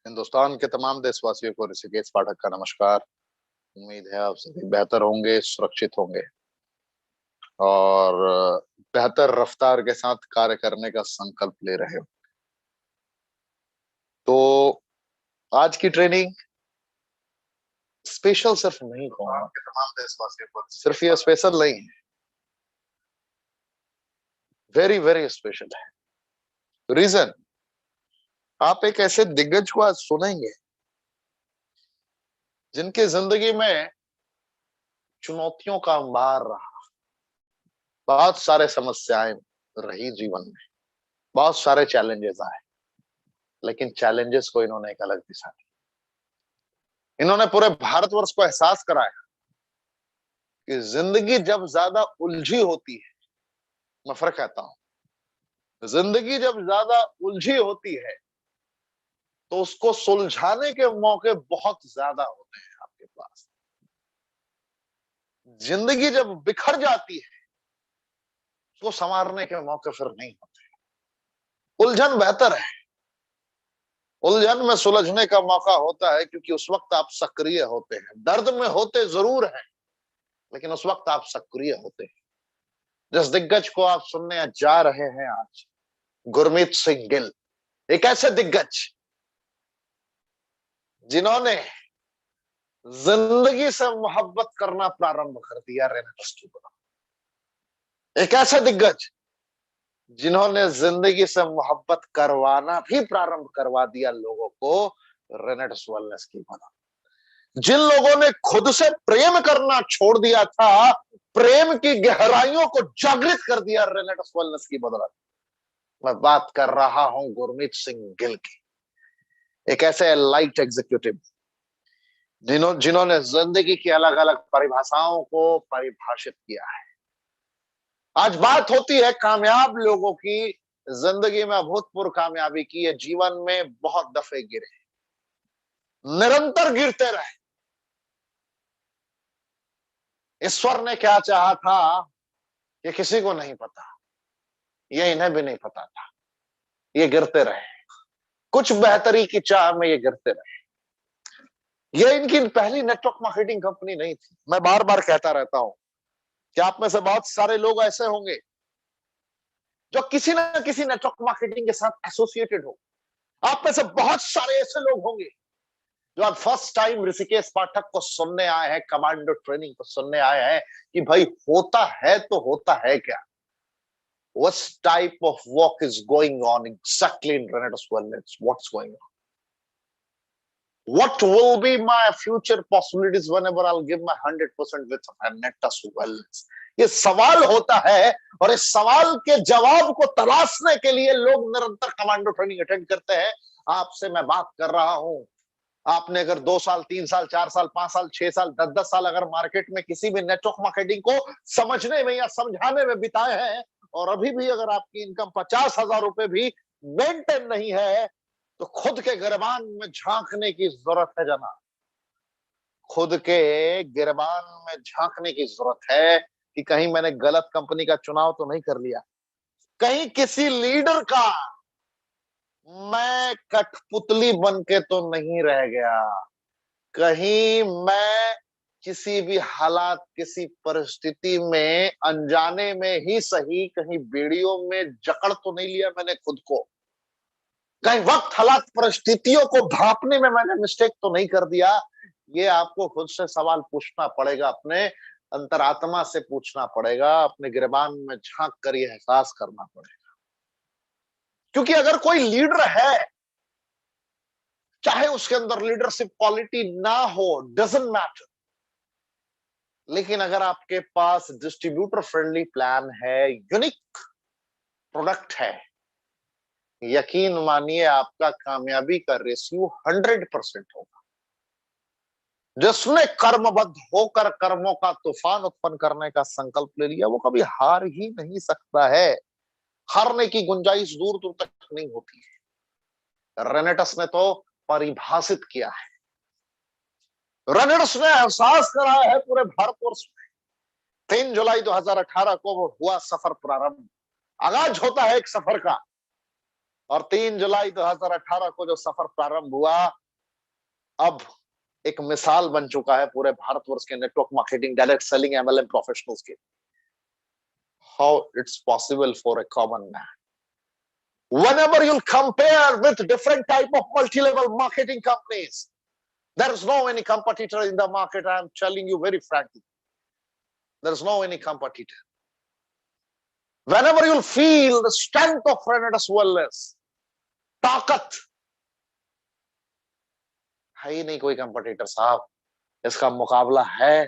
हिंदुस्तान के तमाम देशवासियों को ऋषिकेश पाठक का नमस्कार। उम्मीद है आप सभी बेहतर होंगे, सुरक्षित होंगे और बेहतर रफ्तार के साथ कार्य करने का संकल्प ले रहे हो। तो आज की ट्रेनिंग स्पेशल सिर्फ नहीं कहूंगा, तमाम देशवासियों को सिर्फ ये स्पेशल नहीं है, वेरी वेरी स्पेशल है। रीजन, आप एक ऐसे दिग्गज को आज सुनेंगे जिनकी जिंदगी में चुनौतियों का अंबार रहा, बहुत सारे समस्याएं रही जीवन में, बहुत सारे चैलेंजेस आए, लेकिन चैलेंजेस को इन्होंने एक अलग दिशा दी। इन्होंने पूरे भारतवर्ष को एहसास कराया कि जिंदगी जब ज्यादा उलझी होती है, मैं फर्क कहता हूं, जिंदगी जब ज्यादा उलझी होती है तो उसको सुलझाने के मौके बहुत ज्यादा होते हैं आपके पास। जिंदगी जब बिखर जाती है उसको संवारने के मौके फिर नहीं होते। उलझन बेहतर है, उलझन में सुलझने का मौका होता है, क्योंकि उस वक्त आप सक्रिय होते हैं। दर्द में होते जरूर हैं, लेकिन उस वक्त आप सक्रिय होते हैं। जिस दिग्गज को आप सुनने जा रहे हैं आज, गुरमीत सिंह गिल, एक ऐसे दिग्गज जिन्होंने जिंदगी से मोहब्बत करना प्रारंभ कर दिया रेनेट को। एक ऐसे दिग्गज जिन्होंने जिंदगी से मोहब्बत करवाना भी प्रारंभ करवा दिया लोगों को, रेनेट वेलनेस की बदौलत। जिन लोगों ने खुद से प्रेम करना छोड़ दिया था, प्रेम की गहराइयों को जागृत कर दिया रेनेट वेलनेस की बदौलत। मैं बात कर रहा हूं गुरमीत सिंह गिल की, एक ऐसे लाइट एग्जीक्यूटिव जिन्होंने जिंदगी की अलग अलग परिभाषाओं को परिभाषित किया है। आज बात होती है कामयाब लोगों की, जिंदगी में अभूतपूर्व कामयाबी की। ये जीवन में बहुत दफे गिरे, निरंतर गिरते रहे। ईश्वर ने क्या चाहा था ये किसी को नहीं पता, ये इन्हें भी नहीं पता था। ये गिरते रहे, कुछ बेहतरी की चाह में ये गिरते रहे। ये इनकी पहली नेटवर्क मार्केटिंग कंपनी नहीं थी। मैं बार बार कहता रहता हूं कि आप में से बहुत सारे लोग ऐसे होंगे जो किसी ना किसी नेटवर्क मार्केटिंग के साथ एसोसिएटेड हो। आप में से बहुत सारे ऐसे लोग होंगे जो आज फर्स्ट टाइम ऋषिकेश पाठक को सुनने आए हैं, कमांडो ट्रेनिंग को सुनने आए हैं कि भाई होता है तो होता है क्या, what type of work is going on exactly in Renetos Wellness, what's going on, what will be my future possibilities whenever I'll give my 100% with Renetos Wellness। ये सवाल होता है और इस सवाल के जवाब को तलाशने के लिए लोग निरंतर कमांडो ट्रेनिंग अटेंड करते हैं। आपसे मैं बात कर रहा हूं, आपने अगर 2 साल 3 साल 4 साल 5 साल 6 साल 10 साल अगर मार्केट में किसी भी नेटवर्क मार्केटिंग को समझने में या समझाने में बिताए हैं, और अभी भी अगर आपकी इनकम 50,000 रुपए भी मेंटेन नहीं है, तो खुद के गिरबान में झांकने की जरूरत है जना। खुद के गिरबान में झांकने की जरूरत है कि कहीं मैंने गलत कंपनी का चुनाव तो नहीं कर लिया, कहीं किसी लीडर का मैं कठपुतली बन के तो नहीं रह गया, कहीं मैं किसी भी हालात किसी परिस्थिति में अनजाने में ही सही कहीं बेड़ियों में जकड़ तो नहीं लिया मैंने खुद को, कहीं वक्त हालात परिस्थितियों को भांपने में मैंने मिस्टेक तो नहीं कर दिया। ये आपको खुद से सवाल पूछना पड़ेगा, अपने अंतरात्मा से पूछना पड़ेगा, अपने गिरबान में झांक कर ये एहसास करना पड़ेगा। क्योंकि अगर कोई लीडर है, चाहे उसके अंदर लीडरशिप क्वालिटी ना हो, डजंट मैटर, लेकिन अगर आपके पास डिस्ट्रीब्यूटर फ्रेंडली प्लान है, यूनिक प्रोडक्ट है, यकीन मानिए आपका कामयाबी का रेशियो 100% होगा। जिसने कर्मबद्ध होकर कर्मों का तूफान उत्पन्न करने का संकल्प ले लिया, वो कभी हार ही नहीं सकता है। हारने की गुंजाइश दूर दूर तक नहीं होती है। रेनेटस ने तो परिभाषित किया है, रेनेटस ने एहसास कराया है पूरे भारतवर्ष में। 3 जुलाई 2018 को वो हुआ सफर प्रारंभ, आगाज होता है एक सफर का। और 3 जुलाई 2018 को जो सफर प्रारंभ हुआ, अब एक मिसाल बन चुका है पूरे भारतवर्ष के network marketing, direct selling, MLM professionals के। How it's possible for a common man. Whenever you'll compare with different type of multi-level marketing companies, there is no any competitor in the market. I am telling you very frankly, there is no any competitor. Whenever you'll feel the strength of Renatus Wellness, ताकत है ही नहीं कोई competitor साहब। इसका मुकाबला है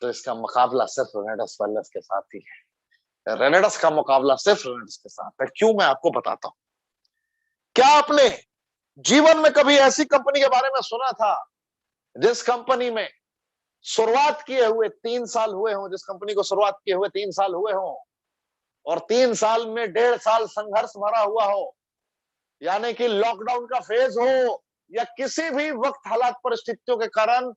तो इसका मुकाबला सिर्फ रेनेडस वेलनेस के साथ ही है। रेनेडस का मुकाबला सिर्फ रेनेडस के साथ है। क्यों, मैं आपको बताता हूं। क्या आपने जीवन में कभी ऐसी कंपनी के बारे में सुना था जिस कंपनी में शुरुआत किए हुए 3 साल हुए हों, जिस कंपनी को शुरुआत किए हुए 3 साल हुए हों और 3 साल में 1.5 साल संघर्ष भरा हुआ हो, यानी कि लॉकडाउन का फेज हो या किसी भी वक्त हालात परिस्थितियों के कारण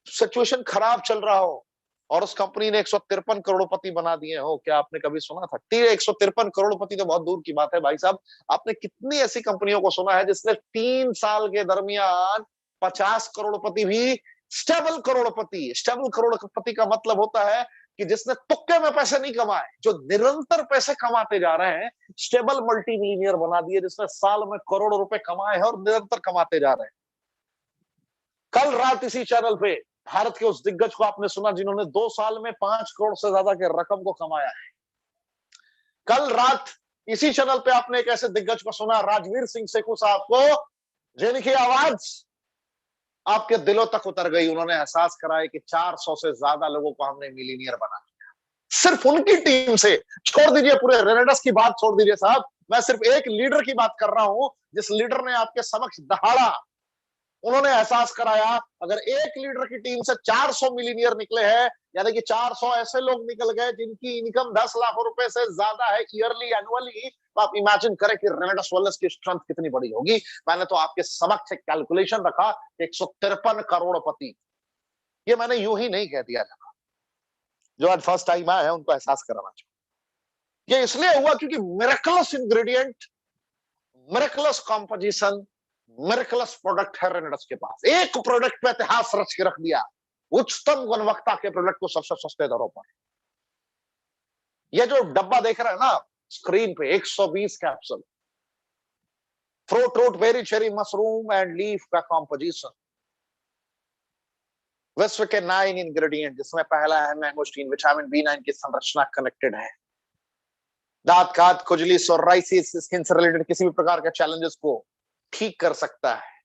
सिचुएशन खराब चल रहा हो और उस कंपनी ने 153 करोड़पति बना दिए हो? क्या आपने कभी सुना था? 153 करोड़पति तो बहुत दूर की बात है भाई साहब। आपने कितनी ऐसी कंपनियों को सुना है जिसने 3 साल के दरमियान 50 करोड़पति भी स्टेबल करोड़पति का मतलब होता है कि जिसने तुक्के में पैसे नहीं कमाए, जो निरंतर पैसे कमाते जा रहे हैं, स्टेबल मल्टी मिलियनियर बना दिए, जिसने साल में करोड़ों रुपए कमाए हैं और निरंतर कमाते जा रहे हैं। कल रात इसी चैनल पे भारत के उस दिग्गज को आपने सुना जिन्होंने 2 साल में 5 करोड़ से ज्यादा के रकम को कमाया है। कल रात इसी चैनल पे आपने एक ऐसे दिग्गज को सुना, राजवीर सिंह सेखू साहब को, जिनकी आवाज आपके दिलों तक उतर गई। उन्होंने एहसास कराया कि 400 से ज्यादा लोगों को हमने मिलीनियर बना दिया सिर्फ उनकी टीम से। छोड़ दीजिए पूरे रेनेडस की बात, छोड़ दीजिए साहब, मैं सिर्फ एक लीडर की बात कर रहा हूं जिस लीडर ने आपके समक्ष दहाड़ा। उन्होंने एहसास कराया अगर एक लीडर की टीम से 400 मिलीनियर निकले हैं, यानी कि 400 ऐसे लोग निकल गए जिनकी इनकम 10 लाख रुपए से ज्यादा है ईयरली, एनुअली, तो आप इमेजिन करें कि रेनेडस वेलनेस की स्ट्रेंथ कितनी बड़ी होगी। मैंने तो आपके समक्ष एक कैलकुलेशन रखा, 153 करोड़पति। ये मैंने यूं ही नहीं कह दिया था, जो आज फर्स्ट टाइम आए हैं उनको एहसास कराना चाहिए। ये इसलिए हुआ क्योंकि miracles ingredient, miracles composition, miracles product है रेनेडस के पास। एक प्रोडक्ट पे इतिहास रच के रख दिया, उच्चतम गुणवत्ता के प्रोडक्ट को सबसे सस्ते दरों पर। ये जो डब्बा देख रहे हैं ना स्क्रीन पे, 120 capsule, fruit root berry cherry mushroom and leaf का कॉम्पोजिशन, विश्व के 9 इंग्रेडिएंट, जिसमें पहला है मैंगोस्टीन, विटामिन B9 की संरचना कनेक्टेड है। दांत काट, खुजली, सोराइसिस, स्किन से रिलेटेड किसी भी प्रकार के चैलेंजेस को ठीक कर सकता है।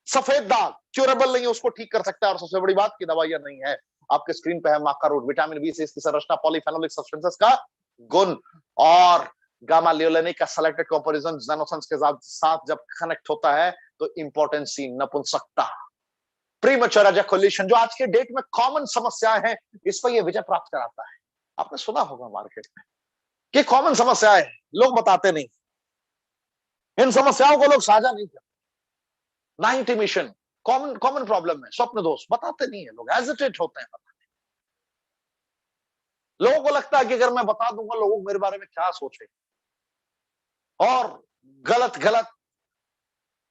सफेद दाग क्यूरेबल नहीं है, उसको ठीक कर सकता है। और सबसे बड़ी बात की दवाइयां नहीं है। आपके स्क्रीन पे है माका रूट, विटामिन B6 की संरचना, पॉलीफेनोलिक सब्सटेंसेस का गुण और गामा लियोलेनिक का सेलेक्टेड कंपैरिजन ज़ेनोसिन्स के साथ जब कनेक्ट होता है तो इंपोर्टेंसी, नपुंसकता, प्रीमैच्योर एजैकुलेशन, जो आज के डेट में कॉमन समस्याएं हैं, इस पर यह विजय प्राप्त कराता है। आपने सुना होगा मार्केट में कि कॉमन समस्याएं लोग बताते नहीं, इन समस्याओं को लोग साझा नहीं करते। 90 मिशन कॉमन प्रॉब्लम है, स्वप्न दोष बताते नहीं है लोग, हेजिटेट होते हैं बताने। लोगों को लगता है कि अगर मैं बता दूंगा लोगों मेरे बारे में क्या सोचेंगे, और गलत गलत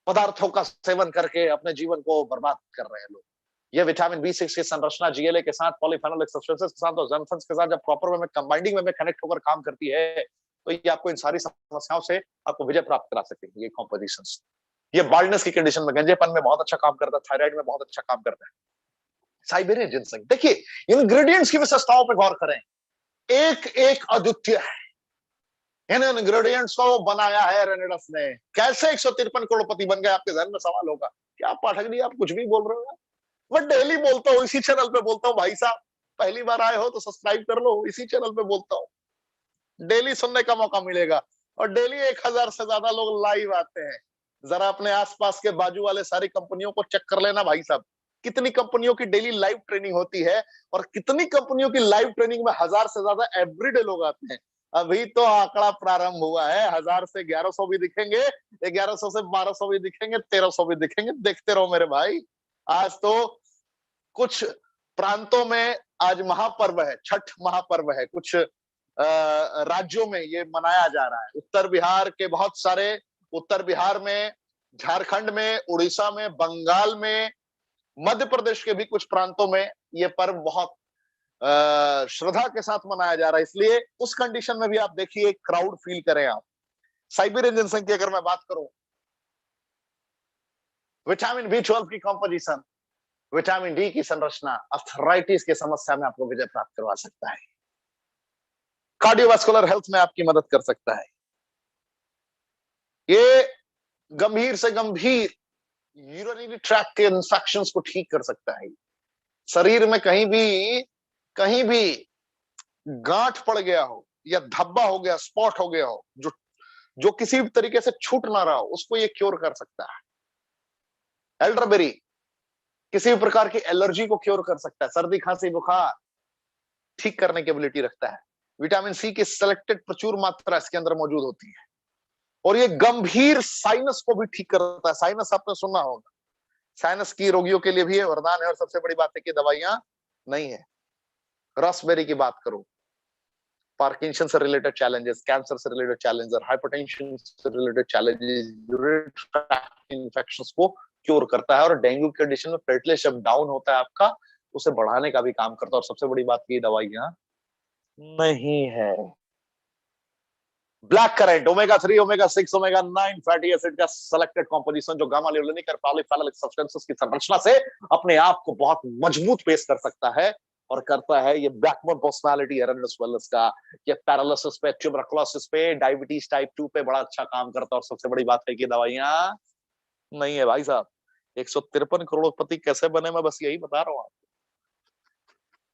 पदार्थों का सेवन करके अपने जीवन को बर्बाद कर रहे हैं लोग। ये विटामिन B6 की संरचना GLA के साथ, पॉलीफेनोलिक सब्सटेंसेस के साथ और ज़ेनोसिन्स के साथ जब प्रॉपर वे में कंबाइंडिंग वे में कनेक्ट होकर काम करती है, तो ये आपको इन सारी समस्याओं से आपको विजय प्राप्त करा सकती है। ये कॉम्पोजिशंस, ये बाल्डनेस की कंडीशन में, गंजेपन में बहुत अच्छा काम करता है, थायराइड में बहुत अच्छा काम करता है। साइबेरियन जिनसेंग, देखिए इंग्रेडिएंट्स की विशेषताओं पर गौर करें, एक एक अद्वितीय है। इन इंग्रेडिएंट्स को बनाया है रेनेडस ने। कैसे 153 करोड़पति बन गए, आपके जहन में सवाल होगा। क्या पाठक जी आप कुछ भी बोल रहे हो? मैं डेली बोलता हूँ, इसी चैनल पे बोलता हूँ भाई साहब। पहली बार आए हो तो सब्सक्राइब कर लो, इसी चैनल पे बोलता हूँ, डेली सुनने का मौका मिलेगा। और डेली 1000 से ज्यादा लोग लाइव आते हैं। जरा अपने आसपास के बाजू वाले सारी कंपनियों को चेक कर लेना भाई साहब, कितनी कंपनियों की डेली लाइव ट्रेनिंग होती है और कितनी कंपनियों की लाइव ट्रेनिंग में 1000 से ज्यादा एवरीडे लोग आते हैं। अभी तो आंकड़ा प्रारंभ हुआ है, 1000 से 1100 भी दिखेंगे, 1100 से 1200 भी दिखेंगे, 1300 भी दिखेंगे। देखते रहो मेरे भाई। आज तो कुछ प्रांतों में आज महापर्व है, छठ महापर्व है, कुछ राज्यों में ये मनाया जा रहा है। उत्तर बिहार के बहुत सारे उत्तर बिहार में, झारखंड में, उड़ीसा में, बंगाल में, मध्य प्रदेश के भी कुछ प्रांतों में ये पर्व बहुत श्रद्धा के साथ मनाया जा रहा है। इसलिए उस कंडीशन में भी आप देखिए क्राउड फील करें आप। साइबेरियन जिनसेंग की अगर मैं बात करूं, विटामिन B12 की कंपोजिशन, विटामिन डी की संरचना अर्थराइटिस की समस्या में आपको विजय प्राप्त करवा सकता है, कार्डियोवास्कुलर हेल्थ में आपकी मदद कर सकता है, ये गंभीर से गंभीर यूरिनरी ट्रैक्ट के इंफेक्शंस को ठीक कर सकता है। शरीर में कहीं भी गांठ पड़ गया हो या धब्बा हो गया, स्पॉट हो गया हो, जो जो किसी भी तरीके से छूट ना रहा हो, उसको ये क्योर कर सकता है। एल्डरबेरी किसी भी प्रकार की एलर्जी को क्योर कर सकता है, सर्दी खांसी बुखार ठीक करने की एबिलिटी रखता है। विटामिन सी की सिलेक्टेड प्रचुर मात्रा इसके अंदर मौजूद होती है और ये गंभीर साइनस को भी ठीक करता है। साइनस आपने सुना होगा, साइनस की रोगियों के लिए भी ये वरदान है और सबसे बड़ी बात है कि दवाइयां नहीं है। रसबेरी की बात करूं, पार्किंसन से रिलेटेड चैलेंजेस, कैंसर से रिलेटेड चैलेंजेस, हाइपरटेंशन से related challenges, urinary tract infections को क्योर करता है और डेंगू कंडीशन में प्लेटलेट जब डाउन होता है आपका, उसे बढ़ाने का भी काम करता है। और सबसे बड़ी बात की दवाइयां नहीं है। Black currant omega 3, omega 6, omega 9 fatty acid का सेलेक्टेड कंपोजिशन जो गामा ल्यूलिनिक और पॉलीफेनोलिक सब्सटेंसेस की संरचना से अपने आप को बहुत मजबूत पेश कर सकता है और करता है। ये बैकबोन पर्सनालिटी है रेनिटस वेलनेस का, ये पैरालिसिस पे, ट्यूबरकुलोसिस पे, डायबिटीज टाइप 2 पे बड़ा अच्छा काम करता है। और सबसे बड़ी बात है कि दवाइयां नहीं है भाई साहब। 153 करोड़पति कैसे बने, मैं बस यही बता रहा हूं आपको।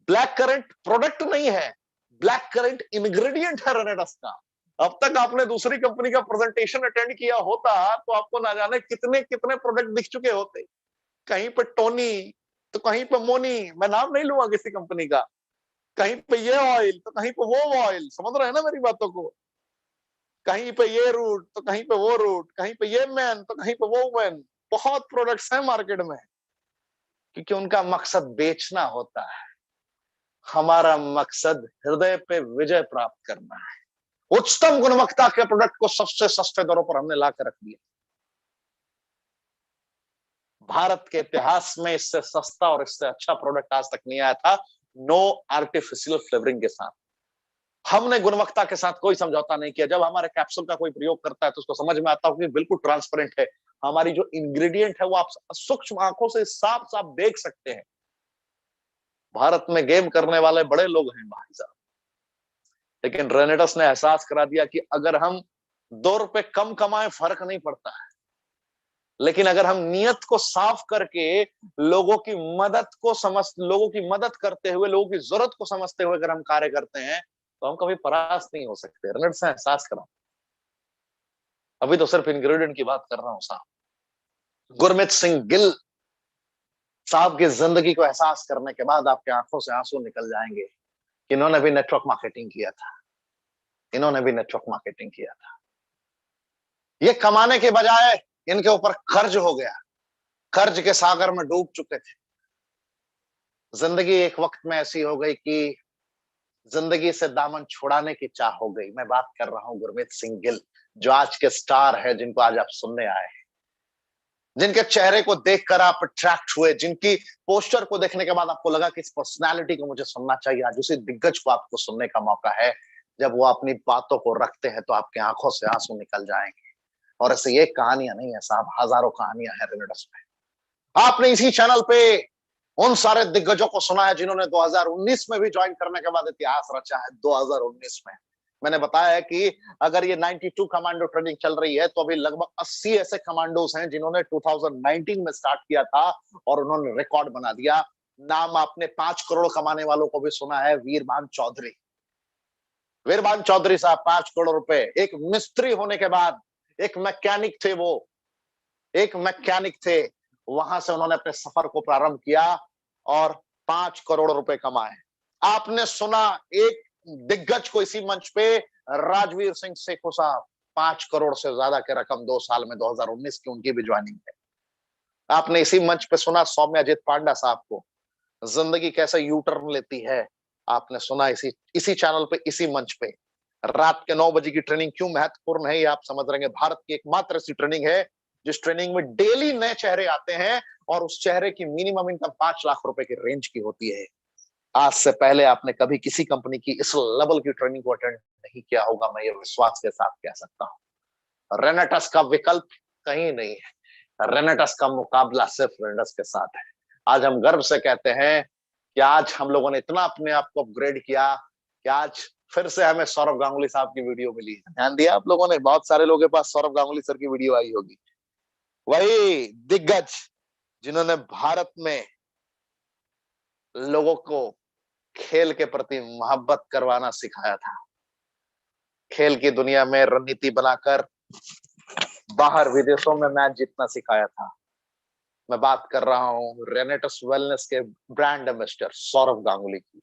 ब्लैक करंट प्रोडक्ट नहीं है, ब्लैक करंट इंग्रेडिएंट है रेनेडस का। अब तक आपने दूसरी कंपनी का प्रेजेंटेशन अटेंड किया होता तो आपको ना जाने कितने कितने प्रोडक्ट दिख चुके होते। कहीं पे टोनी तो कहीं पे मोनी, मैं नाम नहीं लूंगा किसी कंपनी का, कहीं पे ये ऑयल तो कहीं पे वो ऑयल, समझ रहे हैं ना मेरी बातों को। कहीं पे ये रूट तो कहीं पे वो रूट, कहीं पे ये मैन तो कहीं पे वो मैन। बहुत प्रोडक्ट्स हैं मार्केट में क्योंकि उनका मकसद बेचना होता है। हमारा मकसद हृदय पे विजय प्राप्त करना है। उच्चतम गुणवत्ता के प्रोडक्ट को सबसे सस्ते दरों पर हमने लाकर रख दिया। भारत के इतिहास में इससे सस्ता और इससे अच्छा प्रोडक्ट आज तक नहीं आया था, नो आर्टिफिशियल फ्लेवरिंग के साथ। हमने गुणवत्ता के साथ कोई समझौता नहीं किया। जब हमारे कैप्सूल का कोई प्रयोग करता है तो उसको समझ में आता है कि बिल्कुल ट्रांसपेरेंट है। हमारी जो इंग्रेडिएंट है वो आप सूक्ष्म आंखों से साफ साफ देख सकते हैं। भारत में गेम करने वाले बड़े लोग हैं भाई साहब, लेकिन रेनेडस ने एहसास करा दिया कि अगर हम 2 रुपए कम कमाएं फर्क नहीं पड़ता है, लेकिन अगर हम नियत को साफ करके लोगों की मदद करते हुए, लोगों की जरूरत को समझते हुए अगर हम कार्य करते हैं तो हम कभी परास्त नहीं हो सकते। रेनेडस ने एहसास करा। अभी तो सिर्फ इंग्रेडिएंट की बात कर रहा हूं साहब। गुरमीत सिंह गिल साहब की जिंदगी को एहसास करने के बाद आपके आंखों से आंसू निकल जाएंगे कि इन्होंने भी नेटवर्क मार्केटिंग किया था, इन्होंने भी नेटवर्क मार्केटिंग किया था। ये कमाने के बजाय इनके ऊपर कर्ज हो गया, कर्ज के सागर में डूब चुके थे। जिंदगी एक वक्त में ऐसी हो गई कि जिंदगी से दामन छुड़ाने की चाह हो गई। मैं बात कर रहा हूं गुरमीत सिंह गिल, जो आज के स्टार है, जिनको आज आप सुनने आए हैं, जिनके चेहरे को देखकर आप अट्रैक्ट हुए, जिनकी पोस्टर को देखने के बाद आपको लगा कि इस पर्सनालिटी को मुझे सुनना चाहिए। आज उसी दिग्गज को आपको सुनने का मौका है। जब वो अपनी बातों को रखते हैं तो आपके आंखों से आंसू निकल जाएंगे। और ऐसे ये कहानियां नहीं है साहब, हजारों कहानियां हैं रेनेडस में। आपने इसी चैनल पे उन सारे दिग्गजों को सुना है जिन्होंने 2019 में भी ज्वाइन करने के बाद इतिहास रचा है। 2019 में मैंने बताया है कि अगर ये 92 कमांडो ट्रेनिंग चल रही है तो अभी लगभग 80 ऐसे कमांडोज हैं जिन्होंने 2019 में स्टार्ट किया था और उन्होंने रिकॉर्ड बना दिया। नाम आपने 5 करोड़ कमाने वालों को भी सुना है, वीरभान चौधरी। वीरभान चौधरी साहब 5 करोड़ रुपए, एक मिस्त्री होने के बाद एक मैकेनिक थे, वो एक मैकेनिक थे, वहां से उन्होंने अपने सफर को प्रारंभ किया और 5 करोड़ रुपए कमाए। आपने सुना एक दिग्गज को इसी मंच पे, राजवीर सिंह सेखो साहब, 5 करोड़ से ज्यादा की रकम 2 साल में 2019 की उनकी भी ज्वाइनिंग है। आपने इसी मंच पे सुना सौम्याजीत पांडा साहब को, जिंदगी कैसे यू टर्न लेती है, आपने सुना इसी चैनल पे, इसी मंच पे। रात के 9 बजे की ट्रेनिंग क्यों महत्वपूर्ण है ये आप समझ रहे हैं। भारत की एकमात्र ऐसी ट्रेनिंग है जिस ट्रेनिंग में डेली नए चेहरे आते हैं और उस चेहरे की मिनिमम इनकम 5 लाख रुपए की रेंज की होती है। आज से पहले आपने कभी किसी कंपनी की इस लेवल की ट्रेनिंग को अटेंड नहीं किया होगा, मैं ये विश्वास के साथ कह सकता हूँ। रेनेटस का विकल्प कहीं नहीं है, रेनेटस का मुकाबला सिर्फ रेनेटस के साथ है। आज हम गर्व से कहते हैं कि आज हम लोगों ने इतना अपने आप को अपग्रेड किया कि आज फिर से हमें सौरभ गांगुली साहब की वीडियो मिली है। ध्यान दिया आप लोगों ने, बहुत सारे लोगों के पास सौरभ गांगुली सर की वीडियो आई होगी। वही दिग्गज जिन्होंने भारत में लोगों को खेल के प्रति मोहब्बत करवाना सिखाया था, खेल की दुनिया में रणनीति बनाकर बाहर विदेशों में मैच जीतना सिखाया था। मैं बात कर रहा हूं रेनेटस वेलनेस के ब्रांड एम्बेसडर सौरभ गांगुली की,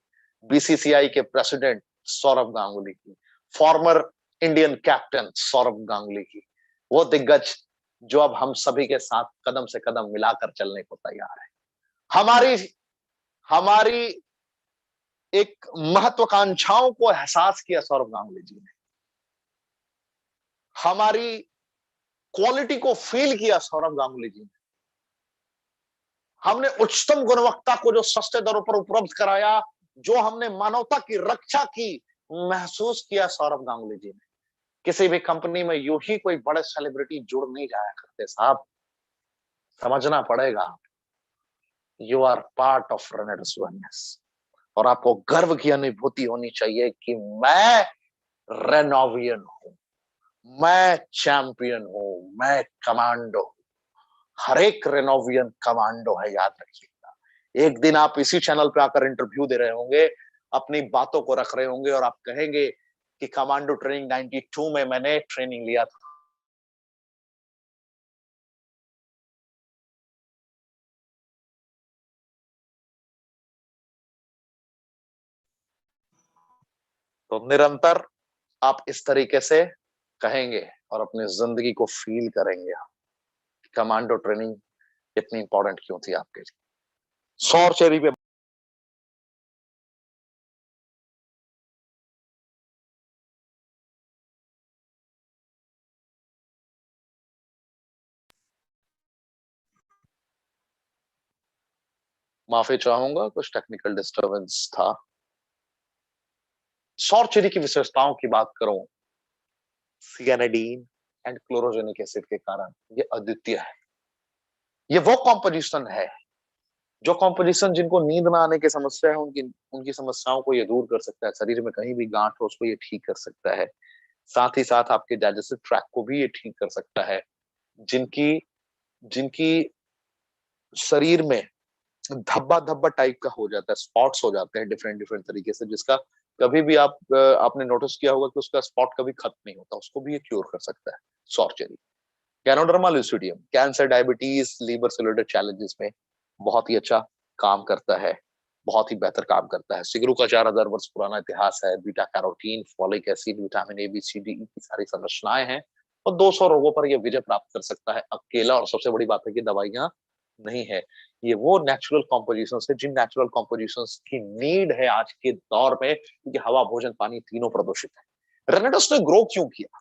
बीसीसीआई के प्रेसिडेंट सौरभ गांगुली की, former Indian captain Saurabh Ganguly की, वो दिग्गज जो अब हम सभी के साथ कदम से कदम मिलाकर चलने को तैयार है। हमारी हमारी एक महत्वाकांक्षाओं को एहसास किया सौरभ गांगुली जी ने, हमारी क्वालिटी को फील किया सौरभ गांगुली जी ने, हमने उच्चतम गुणवत्ता को जो सस्ते दरों पर उपलब्ध कराया, जो हमने मानवता की रक्षा की, महसूस किया सौरभ गांगुली जी ने। किसी भी कंपनी में यूं ही कोई बड़े सेलिब्रिटी जुड़ नहीं जाया करते साहब, समझना पड़ेगा। You are part of Renatus Wellness और आपको गर्व की अनुभूति होनी चाहिए कि मैं रेनोवियन हूं, मैं चैंपियन हूं, मैं कमांडो। हर एक रेनोवियन कमांडो है, याद रखिएगा। एक दिन आप इसी चैनल पे आकर इंटरव्यू दे रहे होंगे, अपनी बातों को रख रहे होंगे और आप कहेंगे कि कमांडो ट्रेनिंग 92 में मैंने ट्रेनिंग लिया था। तो निरंतर आप इस तरीके से कहेंगे और अपनी जिंदगी को फील करेंगे कमांडो ट्रेनिंग इतनी इंपॉर्टेंट क्यों थी आपके लिए। सौर चेरी पे माफी चाहूंगा, कुछ टेक्निकल डिस्टरबेंस था। सौर चेरी की विशेषताओं की बात करूं, सियानाडीन एंड क्लोरोजेनिक एसिड के कारण ये अद्वितीय है। ये वो कॉम्पोजिशन है, जो कॉम्पोजिशन जिनको नींद ना आने की समस्या है, उनकी उनकी समस्याओं को ये दूर कर सकता है। शरीर में कहीं भी गांठ हो उसको ये ठीक कर सकता है। साथ ही साथ आपके डाइजेस्टिव ट्रैक को भी ये ठीक कर सकता है। जिनकी जिनकी शरीर में धब्बा धब्बा टाइप का हो जाता है, स्पॉट्स हो जाते हैं डिफरेंट डिफरेंट तरीके से, जिसका कभी भी आपने नोटिस किया होगा कि उसका स्पॉट कभी खत्म नहीं होता, उसको भी ये क्योर कर सकता है sour cherry. Ganoderma lucidum cancer, diabetes, liver से रिलेटेड चैलेंजेस में बहुत ही अच्छा काम करता है, बहुत ही बेहतर काम करता है। सिगरू का 4000 वर्ष पुराना इतिहास है। Beta carotene, folic acid, vitamin A, B, C, D की सारी संरचनाएं हैं और 200 रोगों पर यह विजय प्राप्त कर सकता है अकेला। और सबसे बड़ी बात है कि दवाइयां नहीं है, ये वो नेचुरल कॉम्पोजिशन है जिन नेचुरल कॉम्पोजिशन की नीड है आज के दौर में, क्योंकि हवा, भोजन, पानी तीनों प्रदूषित है। रेनेडस ने ग्रो क्यों किया?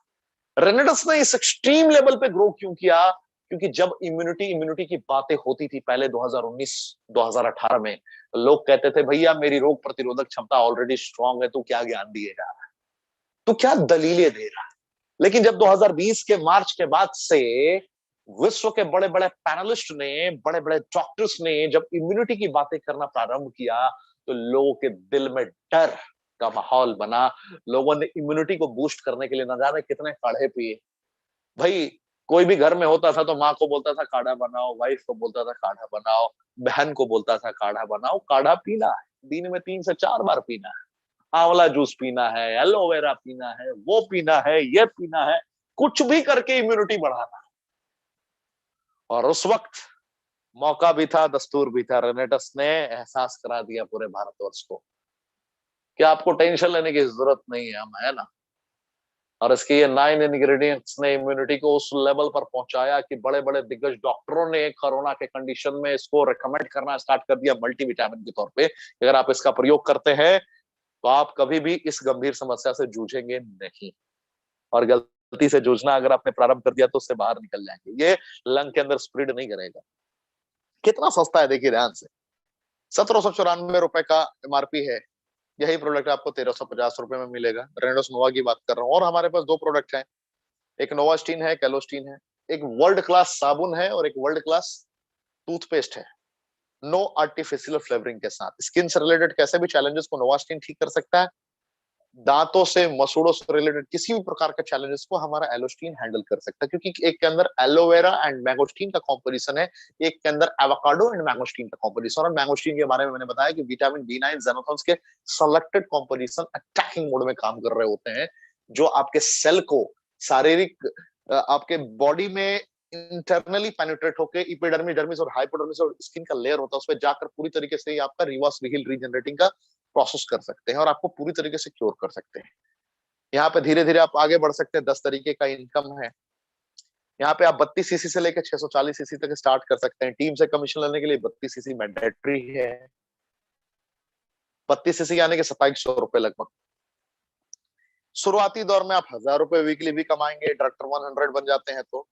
रेनेडस ने इस एक्सट्रीम लेवल पे ग्रो क्यों किया? क्योंकि जब इम्यूनिटी इम्यूनिटी की बातें होती थी पहले 2019 2018 में, लोग कहते थे भैया मेरी रोग प्रतिरोधक क्षमता ऑलरेडी स्ट्रांग है, तू क्या ज्ञान दिए जा रहा है, तू क्या दलीलें दे रहा है। लेकिन जब 2020 के मार्च के बाद से विश्व के बड़े बड़े पैनलिस्ट ने, बड़े बड़े डॉक्टर्स ने जब इम्यूनिटी की बातें करना प्रारंभ किया, तो लोगों के दिल में डर का माहौल बना। लोगों ने इम्यूनिटी को बूस्ट करने के लिए न जाने कितने काढ़े पिए। भाई कोई भी घर में होता था तो माँ को बोलता था काढ़ा बनाओ, वाइफ को बोलता था काढ़ा बनाओ, बहन को बोलता था काढ़ा बनाओ। काढ़ा पीना है, दिन में 3 से 4 बार पीना है। आंवला जूस पीना है, एलोवेरा पीना है, वो पीना है, ये पीना है, कुछ भी करके इम्यूनिटी बढ़ाना। और उस वक्त मौका भी था, दस्तूर भी था। रेनेटस ने एहसास करा दिया पूरे भारतवर्ष को कि आपको टेंशन लेने की जरूरत नहीं है, हम है ना। और इसके ये 9 इंग्रेडिएंट्स ने इम्यूनिटी को उस लेवल पर पहुंचाया कि बड़े बड़े दिग्गज डॉक्टरों ने कोरोना के कंडीशन में इसको रिकमेंड करना स्टार्ट कर दिया मल्टीविटामिन के तौर पे। अगर आप इसका प्रयोग करते हैं तो आप कभी भी इस गंभीर समस्या से जूझेंगे नहीं। और गलती से जूझना अगर आपने प्रारंभ कर दिया तो उससे बाहर निकल जाएंगे। ये लंग के अंदर स्प्रेड नहीं करेगा। कितना सस्ता है देखिए ध्यान से, 1794 रुपए का एमआरपी है। यही प्रोडक्ट आपको 1350 रुपए में मिलेगा। रेनोस नोवा की बात कर रहा हूँ। और हमारे पास दो प्रोडक्ट हैं, एक नोवास्टीन है, कैलोस्टीन है। एक वर्ल्ड क्लास साबुन है और एक वर्ल्ड क्लास टूथपेस्ट है, नो आर्टिफिशियल फ्लेवरिंग के साथ। स्किन से रिलेटेड कैसे भी चैलेंजेस को नोवास्टीन ठीक कर सकता है। दांतों से, मसूड़ों से रिलेटेड किसी भी प्रकार के चैलेंजेस को हमारा एलोस्टीन हैंडल कर सकता है, क्योंकि एक के अंदर एलोवेरा एंड मैंगोस्टीन का कॉम्पोजिशन है, एक के अंदर एवोकाडो एंड मैंगोस्टीन का कॉम्पोजिशन। और मैंगोस्टीन के बारे में मैंने बताया कि विटामिन B9 ज़ेनोथॉन्स के सेलेक्टेड कॉम्पोजिशन अटैकिंग मोड में काम कर रहे होते हैं, जो आपके सेल को शारीरिक आपके बॉडी में इंटरनली पेनिट्रेट होकर इपिडर्मिस, डर्मिस और हाइपोडर्मिस और स्किन का लेयर होता है, उस पर जाकर पूरी तरीके से आपका रिवर्स रीहील रीजनरेटिंग का प्रोसेस कर सकते हैं और आपको पूरी तरीके से क्योर कर सकते हैं। यहाँ पे धीरे धीरे आप आगे बढ़ सकते हैं। 10 तरीके का इनकम है यहाँ पे। आप 32 सीसी से लेकर 640 सीसी तक स्टार्ट कर सकते हैं। टीम से कमीशन लेने के लिए 32 सीसी मैंडेटरी है। 32 सीसी आने के 2700 रुपए लगभग। शुरुआती दौर में आप 1000 रुपए वीकली भी कमाएंगे। डायरेक्टर 100 बन जाते हैं तो,